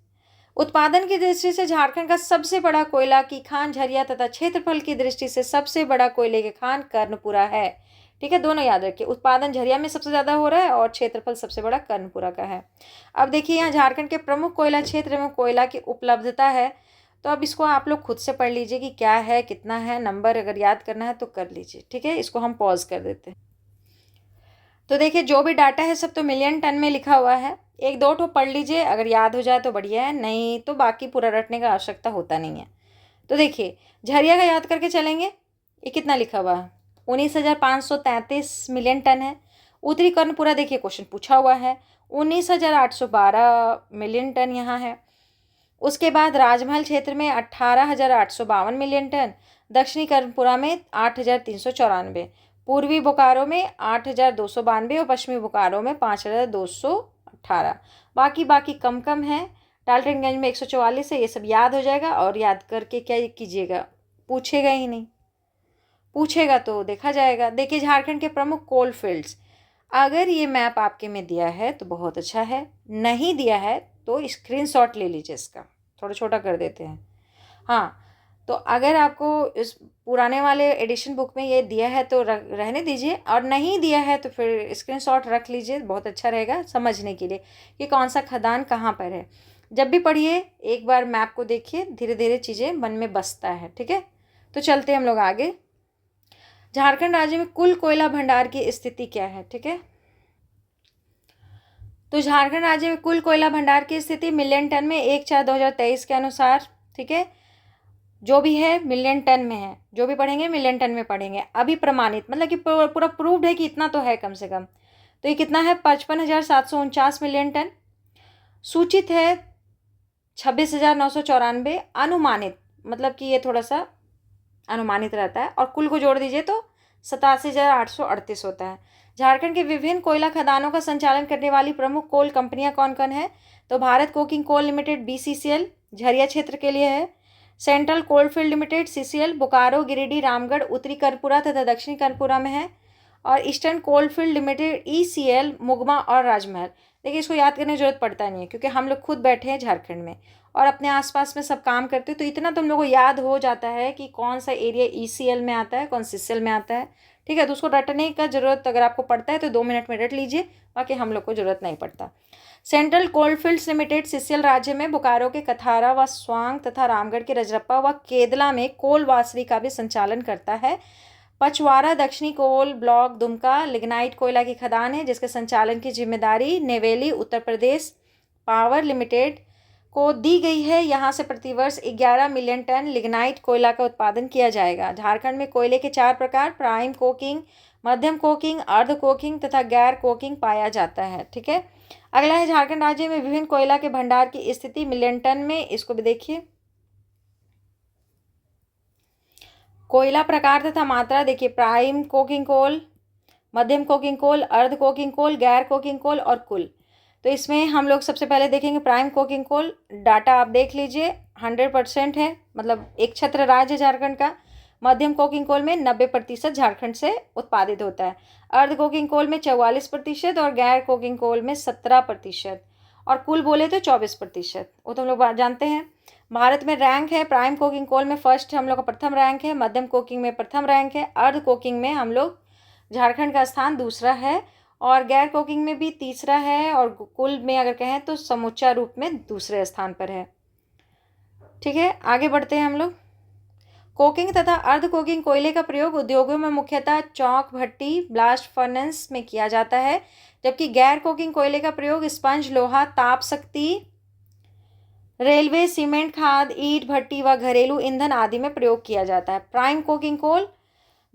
उत्पादन की दृष्टि से झारखंड का सबसे बड़ा कोयला की खान झरिया तथा क्षेत्रफल की दृष्टि से सबसे बड़ा कोयले की खान कर्णपुरा है, ठीक है। दोनों याद रखिए, उत्पादन झरिया में सबसे ज़्यादा हो रहा है और क्षेत्रफल सबसे बड़ा कर्णपुरा का है। अब देखिए यहाँ झारखंड के प्रमुख कोयला क्षेत्र में कोयला की उपलब्धता है। तो अब इसको आप लोग खुद से पढ़ लीजिए कि क्या है, कितना है, नंबर अगर याद करना है तो कर लीजिए, ठीक है। इसको हम पॉज कर देते हैं। तो देखिए जो भी डाटा है सब तो मिलियन टन में लिखा हुआ है। 1-2 ठो पढ़ लीजिए, अगर याद हो जाए तो बढ़िया है, नहीं तो बाकी पूरा रटने का आवश्यकता होता नहीं है। तो देखिए झरिया का याद करके चलेंगे। ये कितना लिखा हुआ है, 19,533 मिलियन टन है। उत्तरी कर्णपुरा देखिए क्वेश्चन पूछा हुआ है, 19,812 मिलियन टन यहाँ है। उसके बाद राजमहल क्षेत्र में 18,852 मिलियन टन, दक्षिणी कर्णपुरा में 8,394, पूर्वी बोकारो में 8,292 और पश्चिमी बोकारो में 5,218। बाकी कम है। डाल्टनगंज में 144 है। ये सब याद हो जाएगा और याद करके क्या कीजिएगा, पूछेगा ही नहीं, पूछेगा तो देखा जाएगा। देखिए झारखंड के प्रमुख कोल फील्ड्स, अगर ये मैप आपके में दिया है तो बहुत अच्छा है, नहीं दिया है तो स्क्रीनशॉट ले लीजिए इसका, थोड़ा छोटा कर देते हैं। हाँ, तो अगर आपको इस पुराने वाले एडिशन बुक में ये दिया है तो रहने दीजिए, और नहीं दिया है तो फिर स्क्रीनशॉट रख लीजिए, बहुत अच्छा रहेगा समझने के लिए कि कौन सा खदान कहाँ पर है। जब भी पढ़िए एक बार मैप को देखिए, धीरे धीरे चीज़ें मन में बसता है। ठीक है, तो चलते हैं हम लोग आगे। झारखंड राज्य में कुल कोयला भंडार की स्थिति क्या है? ठीक है, तो झारखंड राज्य में कुल कोयला भंडार की स्थिति मिलियन टन में 1/4/2023 के अनुसार, ठीक है, जो भी है मिलियन टन में है। जो भी पढ़ेंगे मिलियन टन में पढ़ेंगे। अभी प्रमाणित मतलब कि पूरा प्रूव्ड है कि इतना तो है कम से कम। तो ये कितना है? 55,749 मिलियन टन। सूचित है 26,994। अनुमानित मतलब कि ये थोड़ा सा अनुमानित रहता है, और कुल को जोड़ दीजिए तो 87,838 होता है। झारखंड के विभिन्न कोयला खदानों का संचालन करने वाली प्रमुख कोल कंपनियां कौन कौन है? तो Bharat coking coal limited BCCL Jharia क्षेत्र के लिए है। Central coalfield limited CCL Bokaro, Giridih, Ramgarh, उत्तरी कर्पूरा तथा दक्षिणी कर्पूरा में है। और eastern coalfield limited ECL Mugma और राजमहल। देखिए इसको याद करने की जरूरत पड़ता नहीं है क्योंकि हम लोग खुद बैठे हैं झारखंड में और अपने आसपास में सब काम करते हैं, तो इतना तुम लोगों को याद हो जाता है कि कौन सा एरिया ECL में आता है, कौन CCL में आता है। ठीक है, तो उसको रटने का जरूरत अगर आपको पड़ता है तो 2 मिनट में रट लीजिए, बाकी हम लोग को जरूरत नहीं पड़ता। सेंट्रल कोलफील्ड्स लिमिटेड CCL राज्य में बोकारो के कथारा व स्वांग तथा रामगढ़ के रजरप्पा व केदला में कोल वासरी का भी संचालन करता है। पचवारा दक्षिणी कोल ब्लॉक दुमका लिग्नाइट कोयला की खदान है जिसके संचालन की जिम्मेदारी नेवेली उत्तर प्रदेश पावर लिमिटेड को दी गई है। यहाँ से प्रतिवर्ष 11 मिलियन टन लिग्नाइट कोयला का उत्पादन किया जाएगा। झारखंड में कोयले के 4 प्रकार प्राइम कोकिंग, मध्यम कोकिंग, अर्ध कोकिंग तथा गैर कोकिंग पाया जाता है। ठीक है, अगला है झारखंड राज्य में विभिन्न कोयला के भंडार की स्थिति मिलियन टन में। इसको भी देखिए, कोयला प्रकार तथा मात्रा देखिए, प्राइम कोकिंग कोल, मध्यम कोकिंग कोल, अर्ध कोकिंग कोल, गैर कोकिंग कोल और कुल। तो इसमें हम लोग सबसे पहले देखेंगे प्राइम कोकिंग कोल। डाटा आप देख लीजिए, 100% है, मतलब एक छत्र राज्य झारखंड का। मध्यम कोकिंग कोल में 90% झारखंड से उत्पादित होता है। अर्ध कोकिंग कोल में 44% और गैर कोकिंग कोल में 17%, और कुल बोले तो 24%। वो तो हम लोग जानते हैं। भारत में रैंक है, प्राइम कोकिंग कोल में फर्स्ट हम लोग का प्रथम रैंक है, मध्यम कोकिंग में प्रथम रैंक है, अर्ध कोकिंग में हम लोग झारखंड का स्थान दूसरा है, और गैर कोकिंग में भी तीसरा है, और कुल में अगर कहें तो समूचा रूप में दूसरे स्थान पर है। ठीक है, आगे बढ़ते हैं हम लोग। कोकिंग तथा अर्ध कोकिंग कोयले का प्रयोग उद्योगों में मुख्यतः चौक, भट्टी, ब्लास्ट फर्नेस में किया जाता है, जबकि गैर कोकिंग कोयले का प्रयोग स्पंज, लोहा, ताप शक्ति, रेलवे, सीमेंट, खाद, ईंट भट्टी व घरेलू ईंधन आदि में प्रयोग किया जाता है। प्राइम कोकिंग कोल,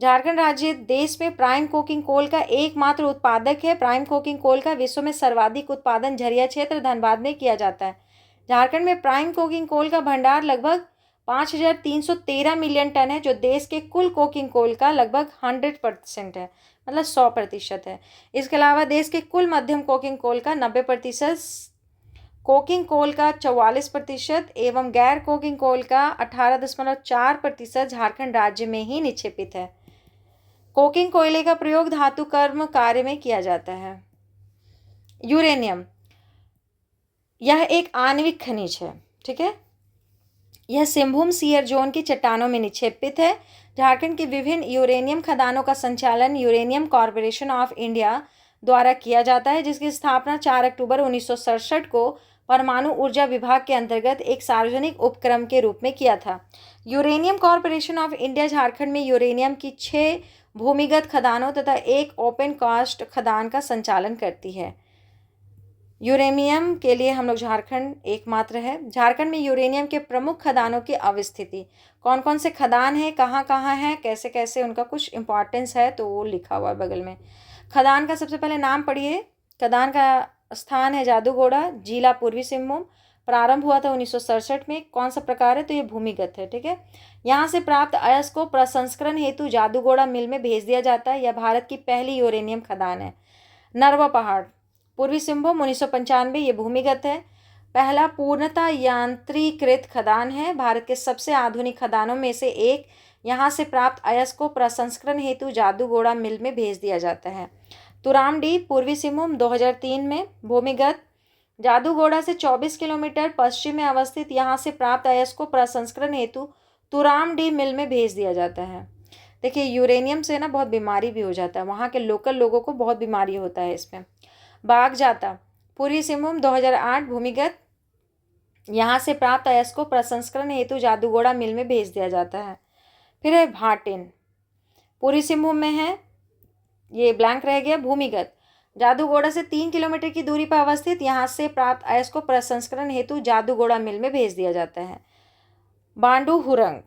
झारखंड राज्य देश में प्राइम कोकिंग कोल का एकमात्र उत्पादक है। प्राइम कोकिंग कोल का विश्व में सर्वाधिक उत्पादन झरिया क्षेत्र धनबाद में किया जाता है। झारखंड में प्राइम कोकिंग कोल का भंडार लगभग 5,313 मिलियन टन है, जो देश के कुल कोकिंग कोल का लगभग 100% है, मतलब 100% है। इसके अलावा देश के कुल मध्यम कोकिंग कोल का 90%, कोकिंग कोल का 44% एवं गैर कोकिंग कोल का 18.4% झारखंड राज्य में ही निक्षेपित है। कोकिंग कोयले का प्रयोग धातु कर्म कार्य में किया जाता है। यूरेनियम, यह एक आणविक खनिज है। ठीक है, यह सिंहभूम सियर जोन की चट्टानों में निक्षेपित है। झारखंड के विभिन्न यूरेनियम खदानों का संचालन यूरेनियम कॉर्पोरेशन ऑफ इंडिया द्वारा किया जाता है, जिसकी स्थापना 4 अक्टूबर 1967 को परमाणु ऊर्जा विभाग के अंतर्गत एक सार्वजनिक उपक्रम के रूप में किया था। Uranium corporation of India Jharkhand में यूरेनियम की 6 भूमिगत खदानों तथा एक ओपन कास्ट खदान का संचालन करती है। यूरेनियम के लिए हम लोग झारखंड एकमात्र है। झारखंड में यूरेनियम के प्रमुख खदानों की अवस्थिति, कौन कौन से खदान हैं, कहाँ कहाँ हैं, कैसे कैसे उनका कुछ इंपॉर्टेंस है, तो वो लिखा हुआ है बगल में। खदान का सबसे पहले नाम पढ़िए। खदान का स्थान है जादूगोड़ा, जिला पूर्वी सिंहभूम। प्रारंभ हुआ था 1967 में। कौन सा प्रकार है, तो ये भूमिगत है। ठीक है, यहाँ से प्राप्त अयस्क को प्रसंस्करण हेतु जादूगोड़ा मिल में भेज दिया जाता है। यह भारत की पहली यूरेनियम खदान है। नरवा पहाड़, पूर्वी सिंहभूम, 1995, ये भूमिगत है। पहला पूर्णतः यांत्रिकृत खदान है। भारत के सबसे आधुनिक खदानों में से एक। यहाँ से प्राप्त अयस्क को प्रसंस्करण हेतु जादूगोड़ा मिल में भेज दिया जाता है। तुरामडी, पूर्वी सिंहभूम, 2003 में। भूमिगत जादूगोड़ा से 24 किलोमीटर पश्चिम में अवस्थित यहाँ से प्राप्त अयस्क को प्रसंस्करण हेतु तुरामडी मिल में भेज दिया जाता है। देखिए, यूरेनियम से ना बहुत बीमारी भी हो जाता है, वहाँ के लोकल लोगों को बहुत बीमारी होता है इसमें। बागजाता, पूर्वी सिंहभूम, 2008। भूमिगत यहाँ से प्राप्त अयस्क को प्रसंस्करण हेतु जादूगोड़ा मिल में भेज दिया जाता है। फिर है भाटिन, पूर्वी सिंहभूम में है, ये ब्लैंक रह गया। भूमिगत जादूगोड़ा से 3 किलोमीटर की दूरी पर अवस्थित यहाँ से प्राप्त अयस्क को प्रसंस्करण हेतु जादूगोड़ा मिल में भेज दिया जाता है। बांडू हुरंग,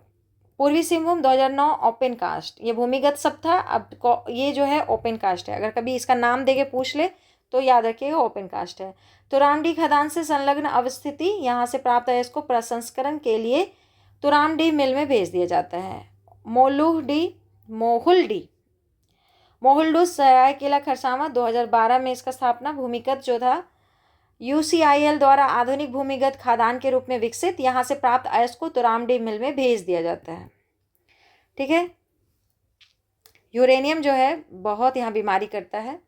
पूर्वी सिंहभूम, 2009। ओपन कास्ट, ये भूमिगत सब था, अब ये जो है ओपन कास्ट है। अगर कभी इसका नाम देके पूछ ले तो याद रखिएगा ओपन कास्ट है। तुरामडी खदान से संलग्न अवस्थिति यहाँ से प्राप्त अयस्क को प्रसंस्करण के लिए तुरामडी मिल में भेज दिया जाता है। मोहुल्डू, सरायकेला खरसावां, 2012 में इसका स्थापना। भूमिगत जो था UCIL द्वारा आधुनिक भूमिगत खादान के रूप में विकसित, यहाँ से प्राप्त अयस्क को तुरामडी मिल में भेज दिया जाता है। ठीक है, यूरेनियम जो है बहुत यहाँ बीमारी करता है।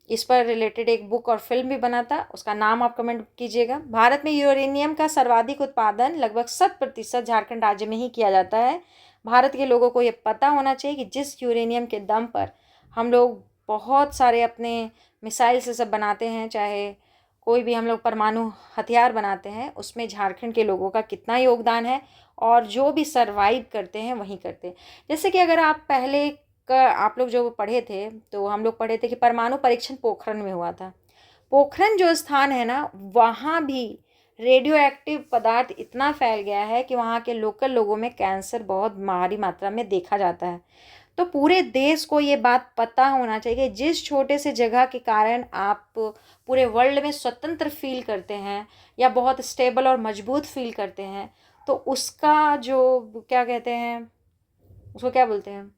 इस पर रिलेटेड एक बुक और फिल्म भी बना था, उसका नाम आप कमेंट कीजिएगा। भारत में यूरेनियम का सर्वाधिक उत्पादन लगभग 100% झारखंड राज्य में ही किया जाता है। भारत के लोगों को ये पता होना चाहिए कि जिस यूरेनियम के दम पर हम लोग बहुत सारे अपने मिसाइल से सब बनाते हैं, चाहे कोई भी हम लोग परमाणु हथियार बनाते हैं, उसमें झारखंड के लोगों का कितना योगदान है, और जो भी सर्वाइव करते हैं वही करते हैं। जैसे कि अगर आप पहले आप लोग जो पढ़े थे, तो हम लोग पढ़े थे कि परमाणु परीक्षण पोखरण में हुआ था। पोखरण जो स्थान है ना, वहाँ भी रेडियो एक्टिव पदार्थ इतना फैल गया है कि वहाँ के लोकल लोगों में कैंसर बहुत भारी मात्रा में देखा जाता है। तो पूरे देश को ये बात पता होना चाहिए कि जिस छोटे से जगह के कारण आप पूरे वर्ल्ड में स्वतंत्र फील करते हैं या बहुत स्टेबल और मजबूत फील करते हैं, तो उसका जो क्या कहते हैं, उसको क्या बोलते हैं,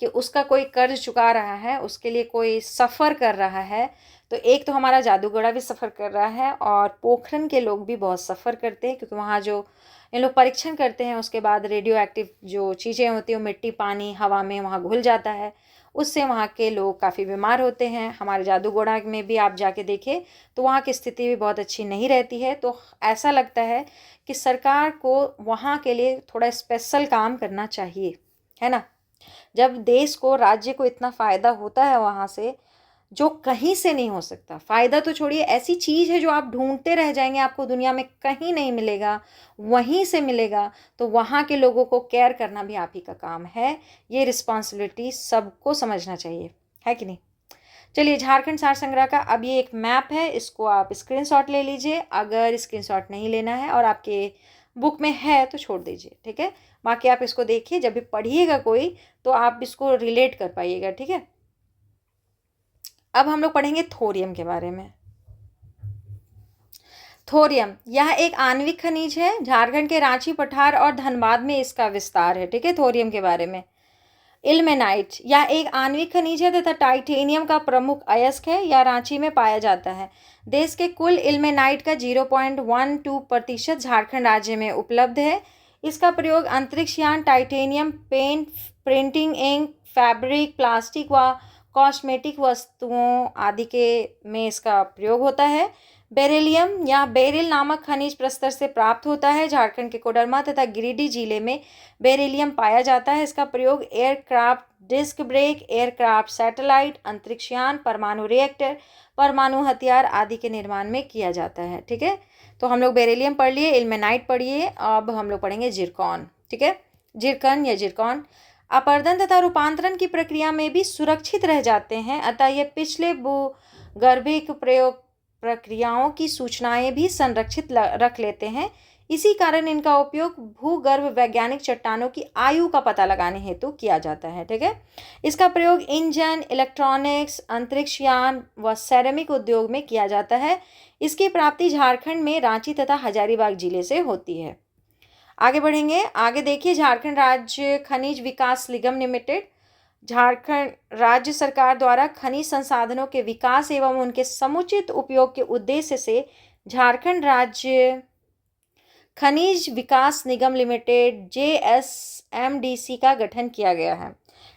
कि उसका कोई कर्ज चुका रहा है, उसके लिए कोई सफ़र कर रहा है। तो एक तो हमारा जादूगढ़ा भी सफ़र कर रहा है, और पोखरण के लोग भी बहुत सफ़र करते हैं, क्योंकि वहाँ जो इन लोग परीक्षण करते हैं, उसके बाद रेडियो एक्टिव जो चीज़ें होती हैं, मिट्टी, पानी, हवा में वहाँ घुल जाता है, उससे वहाँ के लोग काफ़ी बीमार होते हैं। हमारे जादूगोड़ा में भी आप जाके देखें तो वहाँ की स्थिति भी बहुत अच्छी नहीं रहती है। तो ऐसा लगता है कि सरकार को वहाँ के लिए थोड़ा स्पेशल काम करना चाहिए, है ना। जब देश को, राज्य को इतना फ़ायदा होता है वहाँ से, जो कहीं से नहीं हो सकता। फ़ायदा तो छोड़िए, ऐसी चीज़ है जो आप ढूंढते रह जाएंगे, आपको दुनिया में कहीं नहीं मिलेगा, वहीं से मिलेगा। तो वहाँ के लोगों को केयर करना भी आप ही का काम है। ये रिस्पॉन्सिबिलिटी सबको समझना चाहिए, है कि नहीं। चलिए, झारखंड सार संग्रह का अब ये एक मैप है, इसको आप स्क्रीनशॉट ले लीजिए। अगर स्क्रीनशॉट नहीं लेना है और आपके बुक में है तो छोड़ दीजिए, ठीक है। बाकी आप इसको देखिए, जब भी पढ़िएगा कोई तो आप इसको रिलेट कर पाइएगा, ठीक है। अब हम लोग पढ़ेंगे थोरियम के बारे में। थोरियम, यह एक आणविक खनिज है। झारखंड के रांची, पठार और धनबाद में इसका विस्तार है, ठीक है। थोरियम के बारे में, इल्मेनाइट, यह एक आणविक खनिज है तथा टाइटेनियम का प्रमुख अयस्क है। यह रांची में पाया जाता है। देश के कुल इल्मेनाइट का 0.12% झारखंड राज्य में उपलब्ध है। इसका प्रयोग अंतरिक्ष यान, titanium paint, printing ink, fabric, plastic व कॉस्मेटिक वस्तुओं आदि के में इसका प्रयोग होता है। बेरिलियम या बेरिल नामक खनिज प्रस्तर से प्राप्त होता है। झारखंड के कोडरमा तथा गिरिडीह जिले में बेरिलियम पाया जाता है। इसका प्रयोग aircraft disc brake, aircraft satellite, अंतरिक्षयान, परमाणु रिएक्टर, परमाणु हथियार आदि के निर्माण में किया जाता है, ठीक है। तो हम लोग बेरिलियम पढ़ लिए, इल्मेनाइट पढ़िए। अब हम लोग पढ़ेंगे जिरकॉन, ठीक है। जिरकन या जिरकॉन अपर्दन तथा रूपांतरण की प्रक्रिया में भी सुरक्षित रह जाते हैं, अतः ये पिछले भूगर्भिक प्रयोग प्रक्रियाओं की सूचनाएं भी संरक्षित रख लेते हैं। इसी कारण इनका उपयोग भूगर्भ वैज्ञानिक चट्टानों की आयु का पता लगाने हेतु किया जाता है, ठीक है। इसका प्रयोग इंजन, इलेक्ट्रॉनिक्स, अंतरिक्षयान व सैरामिक उद्योग में किया जाता है। इसकी प्राप्ति झारखंड में रांची तथा हजारीबाग जिले से होती है। आगे बढ़ेंगे, आगे देखिए, झारखंड राज्य खनिज विकास निगम लिमिटेड। झारखंड राज्य सरकार द्वारा खनिज संसाधनों के विकास एवं उनके समुचित उपयोग के उद्देश्य से झारखंड राज्य खनिज विकास निगम लिमिटेड JSMDC का गठन किया गया है।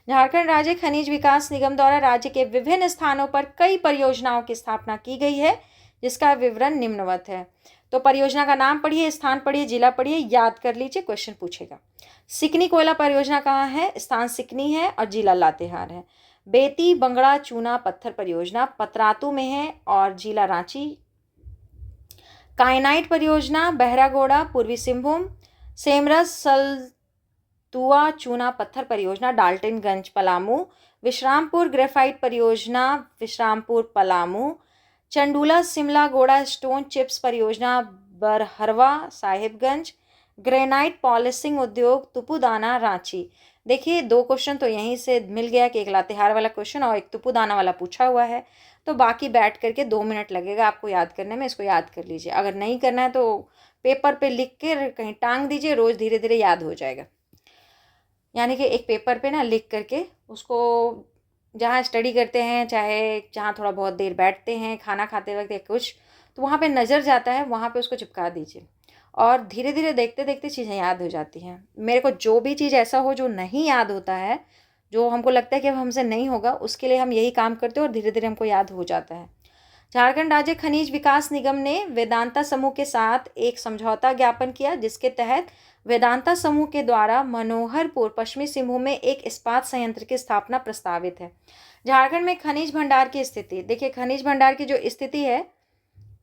झारखंड राज्य खनिज विकास निगम द्वारा राज्य के विभिन्न स्थानों पर कई परियोजनाओं की स्थापना की गई है, जिसका विवरण निम्नवत है। तो परियोजना का नाम पढ़िए, स्थान पढ़िए, जिला पढ़िए, याद कर लीजिए, क्वेश्चन पूछेगा। सिकनी कोयला परियोजना कहाँ है? स्थान सिकनी है और जिला लातेहार है। बेती बंगड़ा चूना पत्थर परियोजना पतरातू में है और जिला रांची। काइनाइट परियोजना बहरागोड़ा पूर्वी सिंहभूम। सेमरस सलतुआ चूना पत्थर परियोजना डाल्टनगंज पलामू। विश्रामपुर ग्रेफाइट परियोजना विश्रामपुर पलामू। चंडूला शिमला गोड़ा स्टोन चिप्स परियोजना बरहरवा साहिबगंज। ग्रेनाइट पॉलिशिंग उद्योग तुपुदाना रांची। देखिए 2 क्वेश्चन तो यहीं से मिल गया कि एक लातेहार वाला क्वेश्चन और एक तुपुदाना वाला पूछा हुआ है। तो बाकी बैठ करके 2 मिनट लगेगा आपको याद करने में, इसको याद कर लीजिए। अगर नहीं करना है तो पेपर पे लिख के कहीं टांग दीजिए, रोज़ धीरे धीरे याद हो जाएगा। यानी कि एक पेपर पे ना लिख करके उसको जहाँ स्टडी करते हैं, चाहे जहाँ थोड़ा बहुत देर बैठते हैं, खाना खाते वक्त या कुछ, तो वहाँ पे नज़र जाता है, वहाँ पे उसको चिपका दीजिए और धीरे धीरे देखते देखते चीज़ें याद हो जाती हैं। मेरे को जो भी चीज़ ऐसा हो जो नहीं याद होता है, जो हमको लगता है कि अब हमसे नहीं होगा, उसके लिए हम यही काम करते हैं और धीरे धीरे हमको याद हो जाता है। झारखंड राज्य खनिज विकास निगम ने वेदांता समूह के साथ एक समझौता ज्ञापन किया, जिसके तहत वेदांता समूह के द्वारा मनोहरपुर पश्चिमी सिंहभूम में एक इस्पात संयंत्र की स्थापना प्रस्तावित है। झारखंड में खनिज भंडार की स्थिति देखिए, खनिज भंडार की जो स्थिति है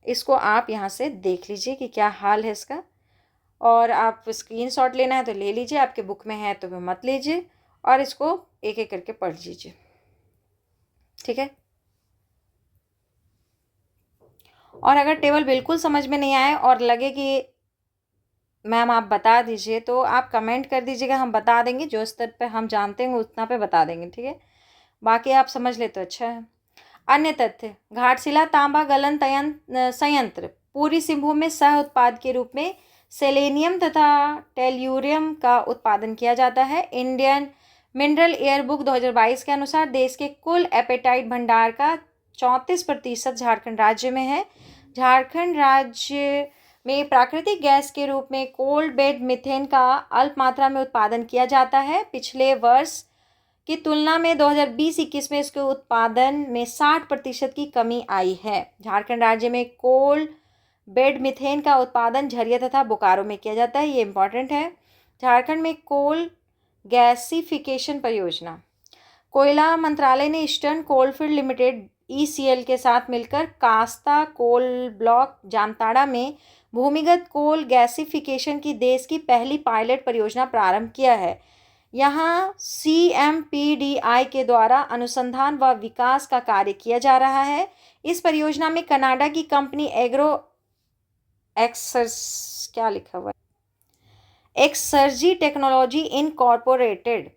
इसको आप यहाँ से देख लीजिए कि क्या हाल है इसका, और आप स्क्रीनशॉट लेना है तो ले लीजिए, आपके बुक में है तो फिर मत लीजिए, और इसको एक एक करके पढ़ लीजिए, ठीक है। और अगर टेबल बिल्कुल समझ में नहीं आए और लगे कि मैम आप बता दीजिए, तो आप कमेंट कर दीजिएगा, हम बता देंगे, जो स्तर पे हम जानते हैं उतना पे बता देंगे, ठीक है। बाकी आप समझ ले तो अच्छा है। अन्य तथ्य, घाटशिला तांबा गलन संयंत्र पूर्वी सिंहभूम में सह उत्पाद के रूप में सेलेनियम तथा टेल्यूरियम का उत्पादन किया जाता है। इंडियन मिनरल एयरबुक 2022 के अनुसार देश के कुल एपेटाइट भंडार का 34% झारखंड राज्य में है। झारखंड राज्य में प्राकृतिक गैस के रूप में कोल्ड बेड मीथेन का अल्प मात्रा में उत्पादन किया जाता है। पिछले वर्ष की तुलना में 2020-21 में इसके उत्पादन में 60% की कमी आई है। झारखंड राज्य में कोल बेड मीथेन का उत्पादन झरिया तथा बोकारो में किया जाता है, ये इंपॉर्टेंट है। झारखंड में कोल गैसिफिकेशन परियोजना, कोयला मंत्रालय ने ईस्टर्न कोलफील्ड लिमिटेड ECL के साथ मिलकर कास्ता कोल ब्लॉक जामताड़ा में भूमिगत कोल गैसिफिकेशन की देश की पहली पायलट परियोजना प्रारंभ किया है। यहाँ CMPDI के द्वारा अनुसंधान व विकास का कार्य किया जा रहा है। इस परियोजना में कनाडा की कंपनी एग्रो एक्सर्स क्या लिखा हुआ है, एक्सर्जी टेक्नोलॉजी इनकॉर्पोरेटेड,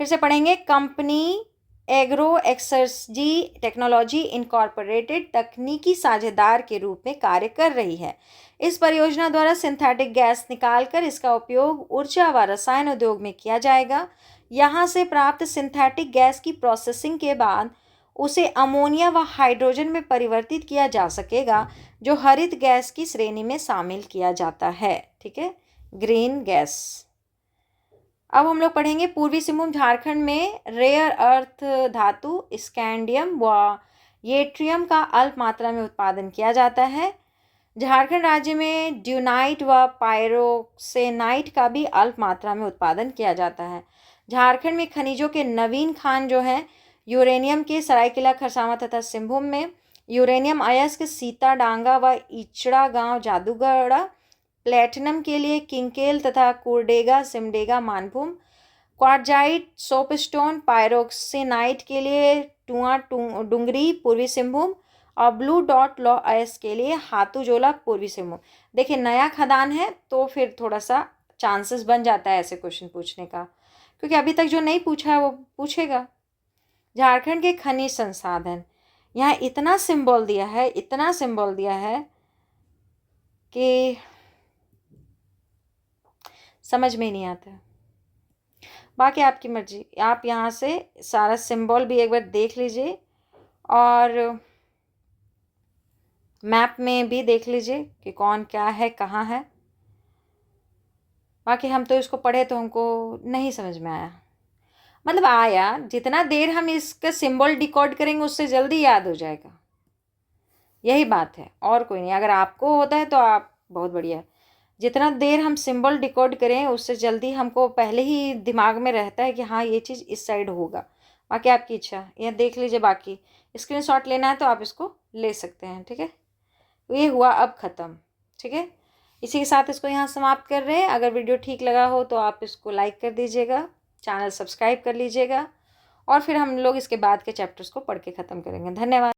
फिर से पढ़ेंगे, company agro exergy technology incorporated तकनीकी साझेदार के रूप में कार्य कर रही है। इस परियोजना द्वारा सिंथेटिक गैस निकालकर इसका उपयोग ऊर्जा व रसायन उद्योग में किया जाएगा। यहाँ से प्राप्त सिंथेटिक गैस की प्रोसेसिंग के बाद उसे अमोनिया व हाइड्रोजन में परिवर्तित किया जा सकेगा, जो हरित गैस की श्रेणी में शामिल किया जाता है, ठीक है, ग्रीन गैस। अब हम लोग पढ़ेंगे पूर्वी सिंहभूम झारखंड में रेयर अर्थ धातु स्कैंडियम व येट्रियम का अल्प मात्रा में उत्पादन किया जाता है। झारखंड राज्य में ड्यूनाइट व पायरोक्सेनाइट का भी अल्प मात्रा में उत्पादन किया जाता है। झारखंड में खनिजों के नवीन खान जो हैं, यूरेनियम के सरायकेला खरसावां तथा सिंहभूम में, यूरेनियम अयस्क सीताडांगा व इचड़ा गांव जादूगढ़ा, प्लेटिनम के लिए किंकेल तथा कुरडेगा सिमडेगा मानभूम, क्वार्जाइट सोपस्टोन पायरोक्सिनाइट के लिए टुआ डुंगरी पूर्वी सिंहभूम, और ब्लू डॉट लॉ अयस्क के लिए हाथूजोला पूर्वी सिंहभूम। देखिए नया खदान है तो फिर थोड़ा सा चांसेस बन जाता है ऐसे क्वेश्चन पूछने का, क्योंकि अभी तक जो नहीं पूछा है वो पूछेगा। झारखंड के खनिज संसाधन, यहाँ इतना सिंबल दिया है, इतना सिंबल दिया है कि समझ में नहीं आता। बाकी आपकी मर्जी, आप यहाँ से सारा सिंबल भी एक बार देख लीजिए और मैप में भी देख लीजिए कि कौन क्या है, कहाँ है। बाकी हम तो इसको पढ़े तो हमको नहीं समझ में आया, मतलब आया, जितना देर हम इसका सिंबल डिकोड करेंगे उससे जल्दी याद हो जाएगा, यही बात है और कोई नहीं। अगर आपको होता है तो आप बहुत बढ़िया है, जितना देर हम सिंबल डिकोड करें उससे जल्दी हमको पहले ही दिमाग में रहता है कि हाँ ये चीज़ इस साइड होगा। बाकी आपकी इच्छा, यह देख लीजिए। बाकी स्क्रीनशॉट लेना है तो आप इसको ले सकते हैं, ठीक है। ये हुआ अब ख़त्म, ठीक है। इसी के साथ इसको यहाँ समाप्त कर रहे हैं। अगर वीडियो ठीक लगा हो तो आप इसको लाइक कर दीजिएगा, चैनल सब्सक्राइब कर लीजिएगा, और फिर हम लोग इसके बाद के चैप्टर्स को पढ़ के ख़त्म करेंगे। धन्यवाद।